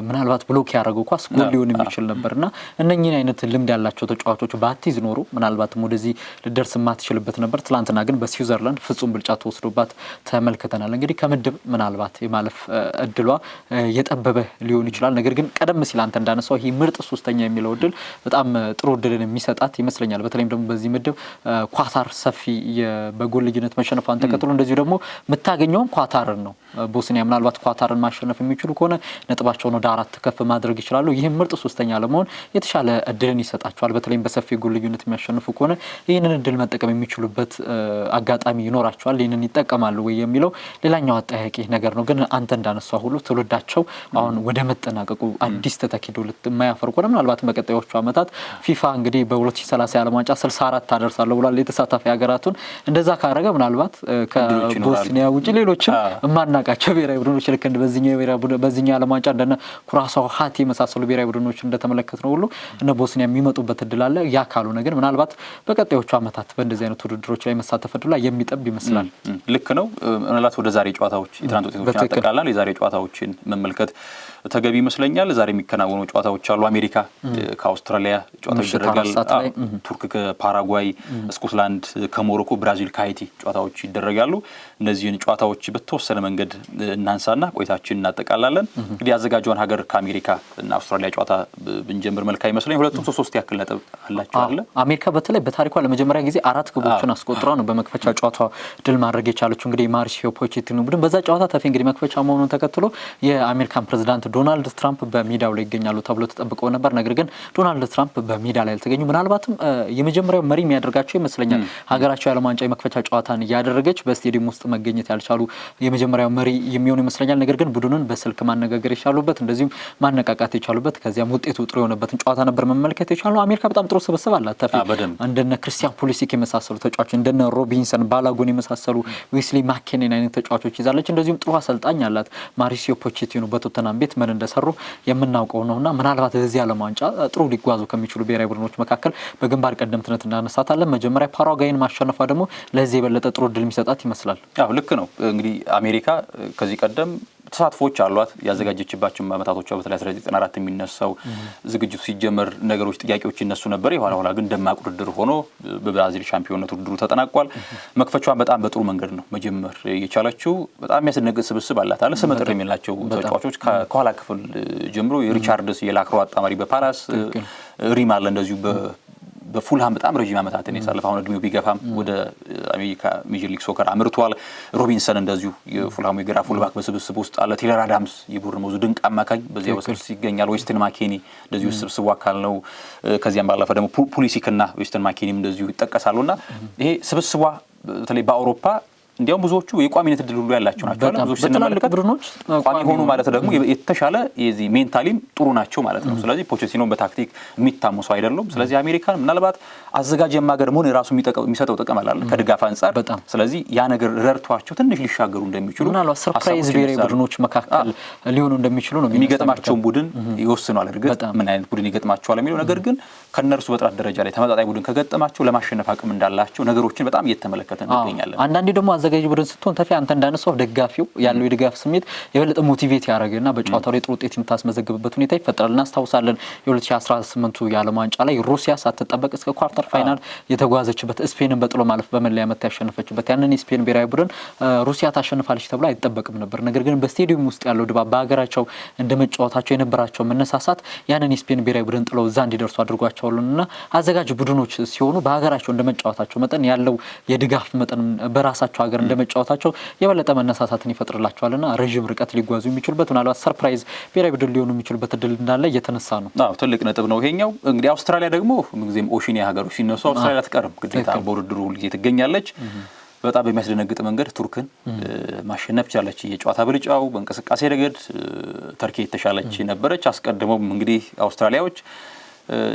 ምናልባት ብሎክ ያደረገው ኳስ ጎል ሊሆን የሚችል ነበርና እነኚህን አይነት ልምድ ያላቸው ተጫዋቾች ባትይዝ ኖሮ ምናልባት ወደዚህ ልደርስ ማትችልበት ነበር። ትላንትና ግን በስዊዘርላንድ ፍጹም ብልጫ ተወስዶባት ተመልክተናል። እንግዲህ ከምድብ ምናልባት የማለፍ እድሏ የጠበበ ሊሆን ይችላል። ነገር ግን ቀደም ሲል አንተ እንዳነሳው ይሄ ምርጥ ሶስተኛ የሚለው እድል በጣም ጥሩ እድልን የሚሰጣት ይመስለኛል። በተለይም ደግሞ በዚህ ምድብ ኳታር ሰፊ በጎል ልዩነት መሸነፏን ተከትሎ እንደዚሁ ደግሞ የምታገኘውም ኳታርን ነው። ቦስኒያ ምናልባት ኳታርን ማሸነፍ የሚችሉ ከሆነ ነጥባቸውን ወደ 4 ከፍ ማድረግ ይችላሉ። ይህም ምርጥ ሶስተኛ ለመሆን የተሻለ እድልን ይሰጣቸዋል። በተለይም በሰፊ ጎል ልዩነት የሚያሸንፉ ከሆነ ይህንን እድል መጠቀም የሚችሉበት አጋጣሚ ይኖራቸዋል። ይህንን ይጠቀማሉ ወይ የሚለው ሌላኛው አጠያቂ ነገር ነው። ግን አንተ እንዳነሳው ሁሉ ትውልዳቸው አሁን ወደ መጠናቀቁ አዲስ ተተኪዶ የማያፈር ከሆነ ምናልባት በቀጣዮቹ ዓመታት ፊፋ እንግዲህ በ2030 የዓለም ዋንጫ 64 ታደርሳለሁ ብሏል የተሳታፊ ሀገራቱን። እንደዛ ካረገ ምናልባት ከቦስኒያ ውጪ ሌሎችም የማናውቃቸው ብሔራዊ ቡድኖች ልክ እንደ በዚህኛው የዓለም ዋንጫ እንደነ ኩራሳው ሀቲ የመሳሰሉ ብሔራዊ ቡድኖች እንደተመለከትነው ሁሉ እነ ቦስኒያ የሚመጡበት እድል አለ። ያ ካልሆነ ግን ምናልባት በቀጣዮቹ ዓመታት በእንደዚህ አይነት ውድድሮች ላይ መሳተፍ እድሉ ላይ የሚጠብ ይመስላል። ልክ ነው። ምናልባት ወደ ዛሬ ጨዋታዎች የትናንት ውጤቶችን አጠቃላል የዛሬ ጨዋታዎችን መመልከት ተገቢ ይመስለኛል። ዛሬ የሚከናወኑ ጨዋታዎች አሉ። አሜሪካ ከአውስትራሊያ ጨዋታዎች ይደረጋል። ቱርክ ከፓራጓይ፣ ስኮትላንድ ከሞሮኮ፣ ብራዚል ከሃይቲ ጨዋታዎች ይደረጋሉ። እነዚህን ጨዋታዎች በተወሰነ መንገድ እናንሳና ቆይታችን እናጠቃላለን። እንግዲህ አዘጋጇን ሀገር ከአሜሪካ እና አውስትራሊያ ጨዋታ ብንጀምር መልካም ይመስለኛል። ሁለቱም 3 ያክል ነጥብ አላቸው አይደል? አሜሪካ በተለይ በታሪኳ ለመጀመሪያ ጊዜ 4 ግቦችን አስቆጥራ ነው በመክፈቻ ጨዋታ ድል ማድረግ የቻለችው። እንግዲህ ማሪሲዮ ፖቼቲኖ ቡድን በዛ ጨዋታ ተፊ እንግዲህ መክፈቻ መሆኑን ተከትሎ የአሜሪካን ፕሬዝዳንት ዶናልድ ትራምፕ በሜዳው ላይ ይገኛሉ ተብሎ ተጠብቀው ነበር። ነገር ግን ዶናልድ ትራምፕ በሜዳ ላይ አልተገኙ። ምናልባትም የመጀመሪያው መሪ የሚያደርጋቸው ይመስለኛል ሀገራቸው የዓለም ዋንጫ የመክፈቻ ጨዋታን እያደረገች በስቴዲየም ውስጥ መገኘት ያልቻሉ የመጀመሪያው መሪ የሚሆኑ ይመስለኛል። ነገር ግን ቡድኑን በስልክ ማነጋገር የቻሉበት እንደዚሁም ማነቃቃት የቻሉበት ከዚያም ውጤቱ ጥሩ የሆነበትን ጨዋታ ነበር መመልከት የቻሉ። አሜሪካ በጣም ጥሩ ስብስብ አላት ተፊ እንደነ ክርስቲያን ፑሊሲክ የመሳሰሉ ተጫዋቾች እንደነ ሮቢንሰን ባላጎን የመሳሰሉ ዌስሊ ማኬኔን አይነት ተጫዋቾች ይዛለች። እንደዚሁም ጥሩ አሰልጣኝ አላት ማሪሲዮ ፖቼቲኖ በቶተናም ቤት ምን እንደሰሩ የምናውቀው ነውና ምናልባት በዚህ ዓለም ዋንጫ ጥሩ ሊጓዙ ከሚችሉ ብሔራዊ ቡድኖች መካከል በግንባር ቀደምትነት እናነሳታለን። መጀመሪያ ፓራጓይን ማሸነፏ ደግሞ ለዚህ የበለጠ ጥሩ እድል የሚሰጣት ይመስላል። አዎ ልክ ነው። እንግዲህ አሜሪካ ከዚህ ቀደም ተሳትፎች አሏት ያዘጋጀችባቸው አመታቶቿ በተለይ 1994 የሚነሳው ዝግጅቱ ሲጀመር ነገሮች ጥያቄዎች ይነሱ ነበር። የኋላ ግን ደማቅ ውድድር ሆኖ በብራዚል ሻምፒዮንነት ውድድሩ ተጠናቋል። መክፈቻዋን በጣም በጥሩ መንገድ ነው መጀመር የቻለችው። በጣም የሚያስደነግጥ ስብስብ አላት አለ ስመጥር የሚላቸው ተጫዋቾች ከኋላ ክፍል ጀምሮ የሪቻርድስ የላክሮ አጣማሪ በፓላስ ሪም አለ እንደዚሁ በፉልሃም በጣም ረጅም ዓመታትን ያሳለፈ አሁን እድሜው ቢገፋም ወደ አሜሪካ ሜጀር ሊግ ሶከር አምርቷል። ሮቢንሰን እንደዚሁ የፉልሃሙ የግራ ፉልባክ በስብስብ ውስጥ አለ። ቴለር አዳምስ የቦርንሞዙ ድንቅ አማካኝ በዚያ ውስጥ ይገኛል። ዌስተን ማኬኒ እንደዚሁ ስብስቡ አካል ነው። ከዚያም ባለፈ ደግሞ ፑሊሲክና ዌስተን ማኬኒም እንደዚሁ ይጠቀሳሉና ይሄ ስብስቧ በተለይ በአውሮፓ እንዲያውም ብዙዎቹ የቋሚነት እድል ሁሉ ያላቸው ናቸው አይደል? ብዙዎች ስንመለከት ቋሚ ሆኑ ማለት ደግሞ የተሻለ የዚህ ሜንታሊም ጥሩ ናቸው ማለት ነው። ስለዚህ ፖቼቲኖ በታክቲክ የሚታመሱ አይደሉም። ስለዚህ አሜሪካን ምናልባት አዘጋጅ የማገር መሆን የራሱ የሚሰጠው ጥቅም አለ ከድጋፍ አንጻር። ስለዚህ ያ ነገር ረድቷቸው ትንሽ ሊሻገሩ እንደሚችሉ ምናልባት ሰርፕራይዝ ብሔራዊ ቡድኖች መካከል ሊሆኑ እንደሚችሉ ነው የሚገጥማቸውን ቡድን ይወስኗል። እርግጥ ምን አይነት ቡድን ይገጥማቸዋል የሚለው ነገር ግን ከነርሱ በጥራት ደረጃ ላይ ተመጣጣኝ ቡድን ከገጠማቸው ለማሸነፍ አቅም እንዳላቸው ነገሮችን በጣም እየተመለከተን እንገኛለን። አንዳንዴ ደግሞ አዘጋጅ ቡድን ስትሆን ተፊ አንተ እንዳነሳው ደጋፊው ያለው የድጋፍ ስሜት የበለጠ ሞቲቬት ያደርግና በጨዋታው ላይ ጥሩ ውጤት የምታስመዘግብበት ሁኔታ ይፈጠራል። እናስታውሳለን የ2018 የዓለም ዋንጫ ላይ ሩሲያ ሳትጠበቅ እስከ ኳርተር ፋይናል የተጓዘችበት ስፔንን በጥሎ ማለፍ በመለያ ምት ያሸነፈችበት ያንን የስፔን ብሔራዊ ቡድን ሩሲያ ታሸንፋለች ተብሎ አይጠበቅም ነበር። ነገር ግን በስቴዲየም ውስጥ ያለው ድባብ በሀገራቸው እንደመጫወታቸው የነበራቸው መነሳሳት ያንን የስፔን ብሔራዊ ቡድን ጥለው እዛ እንዲደርሱ አድርጓቸዋልና አዘጋጅ ቡድኖች ሲሆኑ በሀገራቸው እንደመጫወታቸው መጠን ያለው የድጋፍ መጠን በራሳቸው ሀገር እንደመጫወታቸው የበለጠ መነሳሳትን ይፈጥርላቸዋልና ረጅም ርቀት ሊጓዙ የሚችሉበት ምናልባት ሰርፕራይዝ ብሔራዊ ቡድን ሊሆኑ የሚችሉበት እድል እንዳለ እየተነሳ ነው። አዎ ትልቅ ነጥብ ነው ይሄኛው። እንግዲህ አውስትራሊያ ደግሞ ምንጊዜም ኦሺኒያ ሀገሮች ሲነሱ አውስትራሊያ አትቀርም፣ ግዴታ በውድድሩ ሁልጊዜ ትገኛለች። በጣም በሚያስደነግጥ መንገድ ቱርክን ማሸነፍ ቻለች። የጨዋታ ብልጫው በእንቅስቃሴ ረገድ ተርኪ የተሻለች ነበረች። አስቀድሞም እንግዲህ አውስትራሊያዎች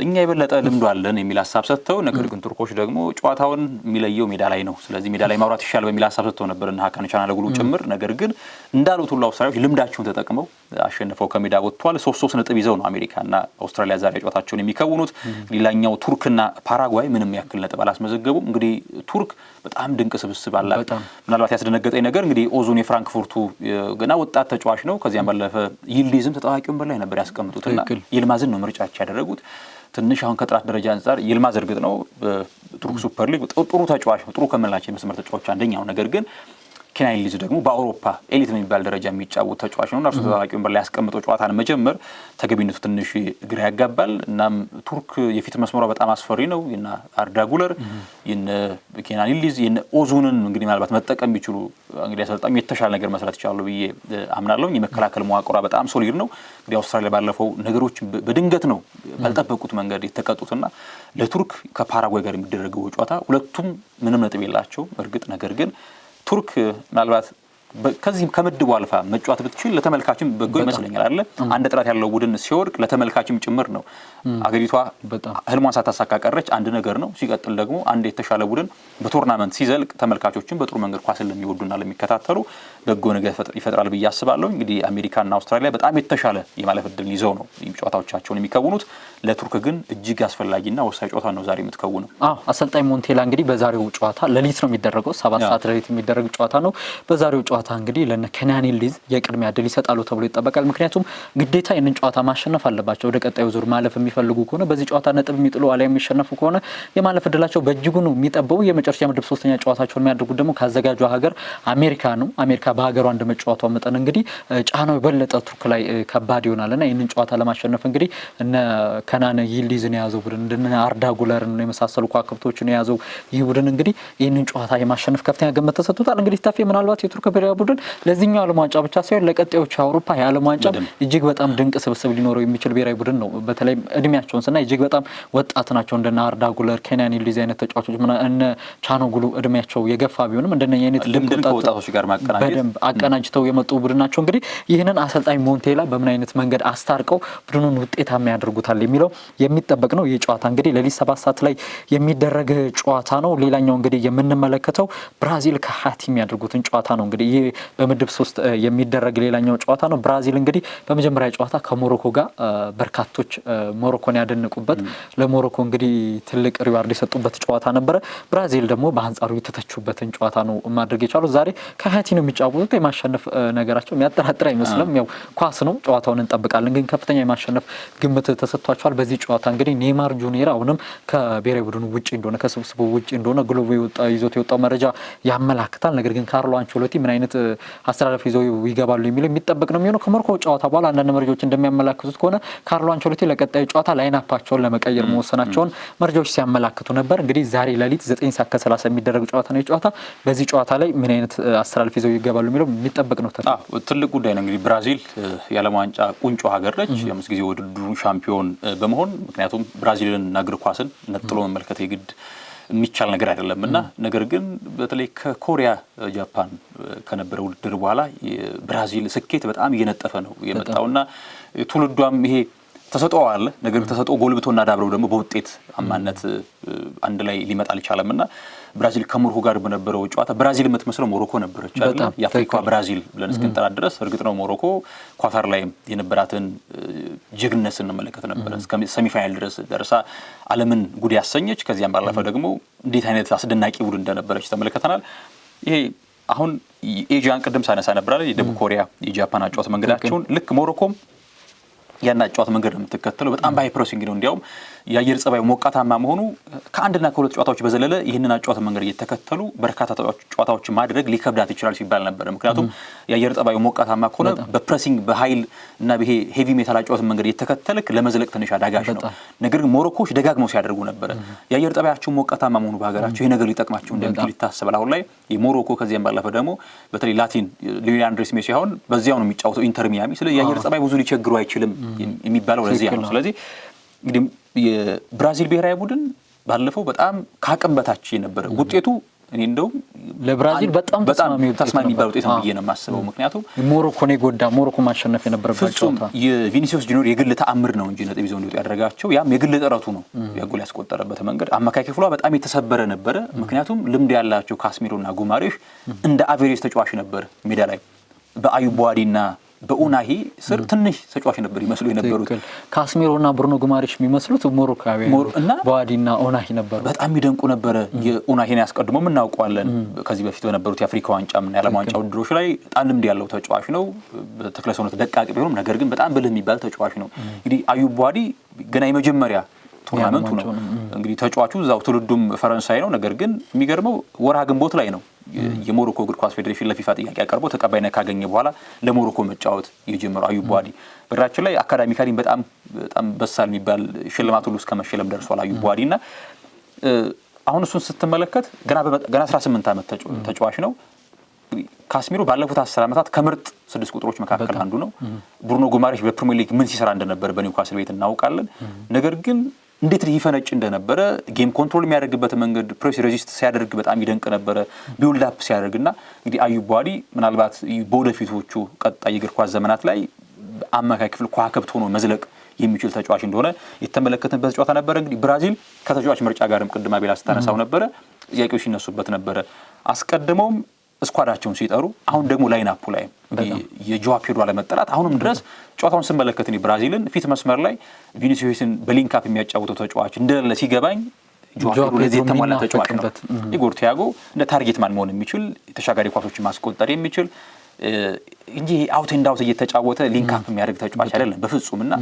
እኛ የበለጠ ልምዱ አለን የሚል ሀሳብ ሰጥተው፣ ነገር ግን ቱርኮች ደግሞ ጨዋታውን የሚለየው ሜዳ ላይ ነው፣ ስለዚህ ሜዳ ላይ ማውራት ይሻል በሚል ሀሳብ ሰጥተው ነበርና ሀካን ቻናለጉሉ ጭምር። ነገር ግን እንዳሉት ሁሉ አውስትራሊያዎች ልምዳቸውን ተጠቅመው አሸንፈው ከሜዳ ወጥተዋል። 3-3 ነጥብ ይዘው ነው አሜሪካና አውስትራሊያ ዛሬ ጨዋታቸውን የሚከውኑት። ሌላኛው ቱርክና ፓራጓይ ምንም ያክል ነጥብ አላስመዘገቡም። እንግዲህ ቱርክ በጣም ድንቅ ስብስብ አላት። ምናልባት ያስደነገጠኝ ነገር እንግዲህ ኦዙን የፍራንክፉርቱ ገና ወጣት ተጫዋች ነው። ከዚያም ባለፈ ይልዲዝም ተጠዋቂውን በላይ ነበር ያስቀምጡትና ይልማዝን ነው ምርጫቸው ያደረጉት። ትንሽ አሁን ከጥራት ደረጃ አንጻር ይልማዝ እርግጥ ነው በቱርክ ሱፐር ሊግ ጥሩ ተጫዋች ነው፣ ጥሩ ከመላቸው የመስመር ተጫዋቾች አንደኛው። ነገር ግን ኬናን ይልዲዝ ደግሞ በአውሮፓ ኤሊት የሚባል ደረጃ የሚጫወት ተጫዋች ነው። እርሱ ተጠባቂውን በላይ ያስቀምጠው ጨዋታን መጀመር ተገቢነቱ ትንሽ ግራ ያጋባል። እናም ቱርክ የፊት መስመሯ በጣም አስፈሪ ነው። የነ አርዳ ጉለር የነ ኬናን ይልዲዝ የነ ኦዙንን እንግዲህ ምናልባት መጠቀም የሚችሉ እንግዲህ አሰልጣኙ የተሻለ ነገር መስራት ይችላሉ ብዬ አምናለሁ። የመከላከል መዋቅሯ በጣም ሶሊድ ነው። እንግዲህ አውስትራሊያ ባለፈው ነገሮች በድንገት ነው ባልጠበቁት መንገድ የተቀጡትና ለቱርክ ከፓራጓይ ጋር የሚደረገው ጨዋታ ሁለቱም ምንም ነጥብ የላቸው እርግጥ። ነገር ግን ቱርክ ምናልባት ከዚህም ከምድቡ አልፋ መጫወት ብትችል ለተመልካችም በጎ ይመስለኛል አይደል? አንድ ጥራት ያለው ቡድን ሲወርቅ ለተመልካችም ጭምር ነው። አገሪቷ ህልሟን ሳታሳካ ቀረች አንድ ነገር ነው። ሲቀጥል ደግሞ አንድ የተሻለ ቡድን በቶርናመንት ሲዘልቅ ተመልካቾችም በጥሩ መንገድ ኳስን ለሚወዱና ለሚከታተሉ በጎ ነገር ይፈጥራል ብዬ አስባለሁ። እንግዲህ አሜሪካና አውስትራሊያ በጣም የተሻለ የማለፍ እድል ይዘው ነው ጨዋታዎቻቸውን የሚከውኑት። ለቱርክ ግን እጅግ አስፈላጊና ወሳኝ ጨዋታ ነው ዛሬ የምትከውነው። አሰልጣኝ ሞንቴላ እንግዲህ በዛሬው ጨዋታ ሌሊት ነው የሚደረገው፣ 7 ሰዓት ሌሊት የሚደረግ ጨዋታ ነው። በዛሬው ጨዋታ እንግዲህ ለነ ኬናን ይልዲዝ የቅድሚያ እድል ይሰጣሉ ተብሎ ይጠበቃል። ምክንያቱም ግዴታ ይህንን ጨዋታ ማሸነፍ አለባቸው። ወደ ቀጣዩ ዙር ማለፍ የሚፈልጉ ከሆነ በዚህ ጨዋታ ነጥብ የሚጥሉ አሊያ የሚሸነፉ ከሆነ የማለፍ እድላቸው በእጅጉ ነው የሚጠበው። የመጨረሻ ምድብ 3ኛ ጨዋታቸውን የሚያደርጉት ደግሞ ካዘጋጇ ሀገር አሜሪካ ነው። አሜሪካ በሀገሯ እንደመጫወቷ መጠን እንግዲህ ጫናው የበለጠ ቱርክ ላይ ከባድ ይሆናልና ይህንን ጨዋታ ለማሸነፍ እንግዲህ እነ ኬናን ይልዲዝን የያዘው ቡድን እንደነ አርዳ ጉለርን የመሳሰሉ ከዋክብቶችን የያዘው ይህ ቡድን እንግዲህ ይህንን ጨዋታ የማሸነፍ ከፍተኛ ግምት ተሰጥቶታል። እንግዲህ ታፌ ምናልባት የቱርክ ብሔራዊ ብሔራዊ ቡድን ለዚህኛው ዓለም ዋንጫ ብቻ ሳይሆን ለቀጣዮቹ አውሮፓ የዓለም ዋንጫ እጅግ በጣም ድንቅ ስብስብ ሊኖረው የሚችል ብሔራዊ ቡድን ነው። በተለይ እድሜያቸውን ስናይ እጅግ በጣም ወጣት ናቸው። እንደና አርዳ ጉለር፣ ኬንያን ኢልዲዝ አይነት ተጫዋቾች እነ ቻኖጉሉ እድሜያቸው የገፋ ቢሆንም እንደነኛ አይነት ወጣቶች ጋር በደንብ አቀናጅተው የመጡ ቡድን ናቸው። እንግዲህ ይህንን አሰልጣኝ ሞንቴላ በምን አይነት መንገድ አስታርቀው ቡድኑን ውጤታማ ያደርጉታል የሚለው የሚጠበቅ ነው። ይህ ጨዋታ እንግዲህ ሌሊት 7 ሰዓት ላይ የሚደረግ ጨዋታ ነው። ሌላኛው እንግዲህ የምንመለከተው ብራዚል ከሃይቲ የሚያደርጉትን ጨዋታ ነው። እንግዲህ ይህ በምድብ 3 የሚደረግ ሌላኛው ጨዋታ ነው። ብራዚል እንግዲህ በመጀመሪያ ጨዋታ ከሞሮኮ ጋር በርካቶች ሞሮኮን ያደነቁበት ለሞሮኮ እንግዲህ ትልቅ ሪዋርድ የሰጡበት ጨዋታ ነበረ። ብራዚል ደግሞ በአንጻሩ የተተቹበትን ጨዋታ ነው ማድረግ የቻሉት። ዛሬ ከሃይቲ ነው የሚጫወቱት። የማሸነፍ ነገራቸው የሚያጠራጥር አይመስልም። ያው ኳስ ነው፣ ጨዋታውን እንጠብቃለን፣ ግን ከፍተኛ የማሸነፍ ግምት ተሰጥቷቸዋል። በዚህ ጨዋታ እንግዲህ ኔይማር ጁኒየር አሁንም ከብሔራዊ ቡድኑ ውጪ እንደሆነ ከስብስቡ ውጪ እንደሆነ ግሎቡ ይዞት የወጣው መረጃ ያመላክታል። ነገር ግን ካርሎ አንቸሎቲ ምን አይነት አስተላለፍ ይዘው ይገባሉ የሚለው የሚጠበቅ ነው የሚሆነው። ከሞሮኮ ጨዋታ በኋላ አንዳንድ መረጃዎች እንደሚያመላክቱት ከሆነ ካርሎ አንቸሎቲ ለቀጣዩ ጨዋታ ላይናፓቸውን ለመቀየር መወሰናቸውን መረጃዎች ሲያመላክቱ ነበር። እንግዲህ ዛሬ ሌሊት 9:30 የሚደረግ ጨዋታ ነው። ጨዋታ በዚህ ጨዋታ ላይ ምን አይነት አስተላለፍ ይዘው ይገባሉ የሚለው የሚጠበቅ ነው። ትልቅ ጉዳይ ነው። እንግዲህ ብራዚል የዓለም ዋንጫ ቁንጮ ሀገር ነች። የአምስት ጊዜ ውድድሩ ሻምፒዮን በመሆን ምክንያቱም ብራዚልን እና እግር ኳስን ነጥሎ መመልከት የግድ የሚቻል ነገር አይደለም እና ነገር ግን በተለይ ከኮሪያ ጃፓን ከነበረ ውድድር በኋላ የብራዚል ስኬት በጣም እየነጠፈ ነው የመጣውና ትውልዷም ይሄ ተሰጥኦ አለ። ነገር ተሰጥኦ ጎልብቶና ዳብረው ደግሞ በውጤት አማነት አንድ ላይ ሊመጣ አልቻለምና ብራዚል ከሞሮኮ ጋር በነበረው ጨዋታ ብራዚል የምትመስለው ሞሮኮ ነበረች አይደል? የአፍሪካ ብራዚል ብለን እስክንጠራ ድረስ እርግጥ ነው ሞሮኮ ኳታር ላይ የነበራትን ጀግንነት ስንመለከት ነበር። እስከ ሰሚፋይናል ድረስ ደርሳ ዓለምን ጉድ ያሰኘች ከዚያም ባለፈ ደግሞ እንዴት አይነት አስደናቂ ቡድን እንደነበረች ተመልክተናል። ይሄ አሁን ኤጂያን ቅድም ሳነሳ ነበር አይደል? የደቡብ ኮሪያ የጃፓን አጫወት መንገዳቸውን ልክ ሞሮኮም ያና ጨዋታ መንገድ ነው የምትከተለው። በጣም ባይ ፕሬሲንግ ነው። እንዲያውም የአየር ጸባዩ ሞቃታማ መሆኑ ከአንድና ከሁለት ጨዋታዎች በዘለለ ይህንን ጨዋታ መንገድ እየተከተሉ በርካታ ጨዋታዎችን ማድረግ ሊከብዳት ይችላል ሲባል ነበር። ምክንያቱም የአየር ጸባዩ ሞቃታማ ከሆነ በፕሬሲንግ በኃይል እና ይሄ ሄቪ ሜታል ጨዋታ መንገድ እየተከተልክ ለመዝለቅ ትንሽ አዳጋች ነው። ነገር ግን ሞሮኮች ደጋግመው ሲያደርጉ ነበር። የአየር ጸባያቸው ሞቃታማ መሆኑ በሀገራቸው ይሄ ነገር ሊጠቅማቸው እንደሚችል ይታሰባል። አሁን ላይ የሞሮኮ ከዚያም ባለፈ ደግሞ በተለይ ላቲን ሊዮኔል አንድሬስ ሜሲ አሁን በዚያው ነው የሚጫወተው ኢንተር ሚያሚ። ስለዚህ የአየር ጸባይ ብዙ ሊቸግሩ አይችልም የሚባለው ለዚህ ነው። ስለዚህ እንግዲህ የብራዚል ብሔራዊ ቡድን ባለፈው በጣም ካቅም በታች የነበረ ውጤቱ እኔ እንደውም ለብራዚል በጣም ተስማሚ የሚባል ውጤት ነው ብዬ ነው የማስበው። ምክንያቱም ሞሮኮን የጎዳ ሞሮኮ ማሸነፍ የነበረበት ጨዋታ የቪኒሲዮስ ጁኒየር የግል ተአምር ነው እንጂ ነጥብ ይዘው እንዲወጡ ያደረጋቸው ያም የግል ጥረቱ ነው። ያጎል ያስቆጠረበት መንገድ አማካይ ክፍሏ በጣም የተሰበረ ነበረ። ምክንያቱም ልምድ ያላቸው ካስሚሮና ጉማሬሽ እንደ አቬሬጅ ተጫዋች ነበር ሜዳ ላይ በአዩብ ቦዋዲና በኡናሂ ስር ትንሽ ተጫዋች ነበር ይመስሉ የነበሩት። ካስሚሮና ብሩኖ ጉማሬሽ የሚመስሉት ሞሮካውያን እና ቦዋዲና ኡናሂ ነበሩ። በጣም የሚደንቁ ነበረ። የኡናሂን ያስቀድሞ እናውቀዋለን። ከዚህ በፊት በነበሩት የአፍሪካ ዋንጫና የዓለም ዋንጫ ውድድሮች ላይ በጣም ልምድ ያለው ተጫዋች ነው። በተክለ ሰውነት ደቃቂ ቢሆንም ነገር ግን በጣም ብልህ የሚባል ተጫዋች ነው። እንግዲህ አዩብ ቦዋዲ ገና የመጀመሪያ ቱርናመንቱ ነው። እንግዲህ ተጫዋቹ እዛው ትውልዱም ፈረንሳይ ነው። ነገር ግን የሚገርመው ወርሃ ግንቦት ላይ ነው የሞሮኮ እግር ኳስ ፌዴሬሽን ለፊፋ ጥያቄ አቀርቦ ተቀባይነት ካገኘ በኋላ ለሞሮኮ መጫወት የጀመረው አዩብ ቦዋዲ በራችን ላይ አካዳሚካሊ በጣም በሳል የሚባል ሽልማት ሁሉ እስከ መሸለም ደርሷል አዩብ ቦዋዲ እና አሁን እሱን ስትመለከት ገና 18 ዓመት ተጫዋች ነው። ካስሚሮ ባለፉት 10 ዓመታት ከምርጥ 6 ቁጥሮች መካከል አንዱ ነው። ብሩኖ ጉማሬሽ በፕሪሚየር ሊግ ምን ሲሰራ እንደነበር በኒውካስል ቤት እናውቃለን። ነገር ግን እንዴት ይፈነጭ እንደነበረ ጌም ኮንትሮል የሚያደርግበት መንገድ ፕሬስ ሬዚስት ሲያደርግ በጣም ይደንቅ ነበረ። ቢውልድ አፕ ሲያደርግና እንግዲህ አዩብ ቦዋዲ ምናልባት በወደፊቶቹ ቀጣይ የእግር ኳስ ዘመናት ላይ አማካይ ክፍል ከዋክብት ሆኖ መዝለቅ የሚችል ተጫዋች እንደሆነ የተመለከተበት ጨዋታ ነበረ። እንግዲህ ብራዚል ከተጫዋች ምርጫ ጋርም ቅድማ ቤላ ስታነሳው ነበረ፣ ጥያቄዎች ሲነሱበት ነበረ። አስቀድመውም ስኳዳቸውን ሲጠሩ አሁን ደግሞ ላይናፑ ላይ የጆዋ ፔድሮ ለመጠራት አሁንም ድረስ ጨዋታውን ስመለከት ብራዚልን ፊት መስመር ላይ ቪኒሲዮስን በሊንክ አፕ የሚያጫውተው ተጫዋች እንደሌለ ሲገባኝ ጆዋ ፔድሮ ለዚህ የተሟላ ተጫዋች ነው። ኢጎር ቲያጎ እንደ ታርጌት ማን መሆን የሚችል ተሻጋሪ ኳሶችን ማስቆጠር የሚችል እንጂ አውት ኤንድ አውት እየተጫወተ ሊንክ አፕ የሚያደርግ ተጫዋች አይደለም በፍጹም። እና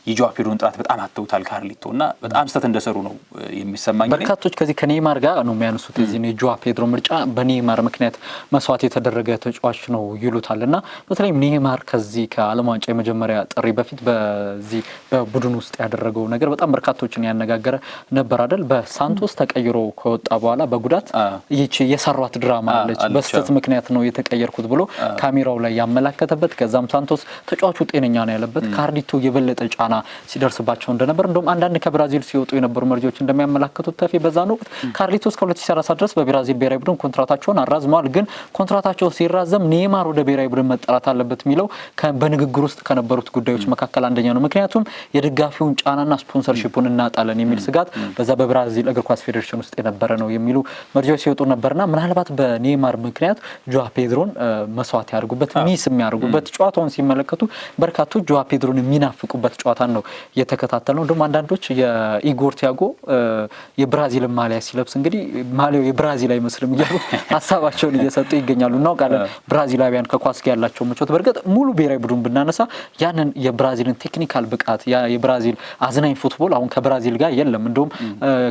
የጆዋ ፔድሮን ጥራት በጣም አተውታል ካርሊቶና በጣም ስተት እንደሰሩ ነው የሚሰማኝ። በርካቶች ከዚህ ከኔይማር ጋር ነው የሚያነሱት እዚህ ነው የጆዋ ፔድሮ ምርጫ በኔይማር ምክንያት መስዋዕት የተደረገ ተጫዋች ነው ይሉታልና በተለይም ኔይማር ከዚህ ከዓለም ዋንጫ የመጀመሪያ ጥሪ በፊት በዚህ በቡድን ውስጥ ያደረገው ነገር በጣም በርካቶችን ያነጋገረ ነበር አይደል? በሳንቶስ ተቀይሮ ከወጣ በኋላ በጉዳት ይቺ የሰሯት ድራማ አለች በስተት ምክንያት ነው የተቀየርኩት ብሎ ካሜራው ላይ ያመላከተበት ከዛም ሳንቶስ ተጫዋቹ ጤነኛ ነው ያለበት ካርሊቶ የበለጠ ጫና ሲደርስባቸው እንደነበር እንደውም አንዳንድ ከብራዚል ሲወጡ የነበሩ መረጃዎች እንደሚያመላክቱት ተፌ በዛን ወቅት ካርሊቶ እስከ 2030 ድረስ በብራዚል ብሔራዊ ቡድን ኮንትራታቸውን አራዝመዋል። ግን ኮንትራታቸው ሲራዘም ኔይማር ወደ ብሔራዊ ቡድን መጠራት አለበት የሚለው በንግግር ውስጥ ከነበሩት ጉዳዮች መካከል አንደኛ ነው። ምክንያቱም የድጋፊውን ጫናና ስፖንሰርሺፑን እናጣለን የሚል ስጋት በዛ በብራዚል እግር ኳስ ፌዴሬሽን ውስጥ የነበረ ነው የሚሉ መረጃዎች ሲወጡ ነበርና ምናልባት በኔይማር ምክንያት ጆዋ ፔድሮን መስዋዕት ያደርጉበት ሚስ የሚያደርጉበት ጨዋታውን ሲመለከቱ በርካቶች ጆዋ ፔድሮን የሚናፍቁበት ጨዋታን ነው የተከታተልነው። እንደውም አንዳንዶች የኢጎር ቲያጎ የብራዚል ማሊያ ሲለብስ እንግዲህ ማሊያው የብራዚል አይመስልም እያሉ ሀሳባቸውን እየሰጡ ይገኛሉ። እናውቃለን ብራዚላውያን ከኳስ ጋር ያላቸው ምቾት። በእርግጥ ሙሉ ብሔራዊ ቡድን ብናነሳ ያንን የብራዚልን ቴክኒካል ብቃት የብራዚል አዝናኝ ፉትቦል አሁን ከብራዚል ጋር የለም። እንደውም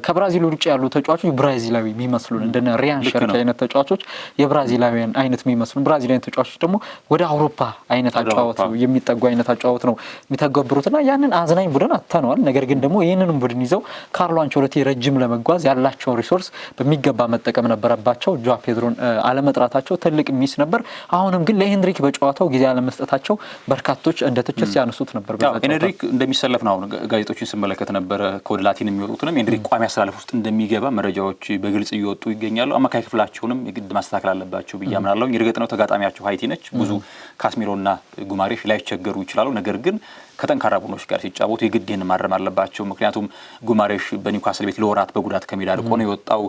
ከብራዚል ውጭ ያሉ ተጫዋቾች ብራዚላዊ የሚመስሉን እንደነ ሪያን ሸርኪ አይነት ተጫዋቾች የብራዚላውያን አይነት የሚመስሉን፣ ብራዚላውያን ተጫዋቾች ደግሞ ወደ አውሮፓ አይነት አጫዋወት የሚጠጉ አይነት አጫዋወት ነው የሚተገብሩትና ያንን አዝናኝ ቡድን አጥተነዋል። ነገር ግን ደግሞ ይህንንም ቡድን ይዘው ካርሎ አንቸሎቲ ረጅም ለመጓዝ ያላቸውን ሪሶርስ በሚገባ መጠቀም ነበረባቸው። ጆዋ ፔድሮን አለመጥራታቸው ትልቅ ሚስ ነበር። አሁንም ግን ለሄንድሪክ በጨዋታው ጊዜ አለመስጠታቸው በርካቶች እንደ ትችት ሲያነሱት ነበር። ሄንድሪክ እንደሚሰለፍ ነው አሁን ጋዜጦችን ስመለከት ነበር። ከወደ ላቲን የሚወጡትንም ሄንድሪክ ቋሚ አሰላለፍ ውስጥ እንደሚገባ መረጃዎች በግልጽ እየወጡ ይገኛሉ። አማካይ ክፍላቸውንም የግድ ማስተካከል አለባቸው ብዬ አምናለሁ። እርግጥ ነው ተጋጣሚያቸው ሃይቲ ነች። ብዙ ካስሚሮና ጉማሬሽ ላይቸገሩ ይችላሉ። ነገር ግን ከጠንካራ ቡድኖች ጋር ሲጫወቱ የግድ ይህን ማረም አለባቸው። ምክንያቱም ጉማሬሽ በኒውካስል ቤት ለወራት በጉዳት ከሜዳ ርቆ ነው የወጣው።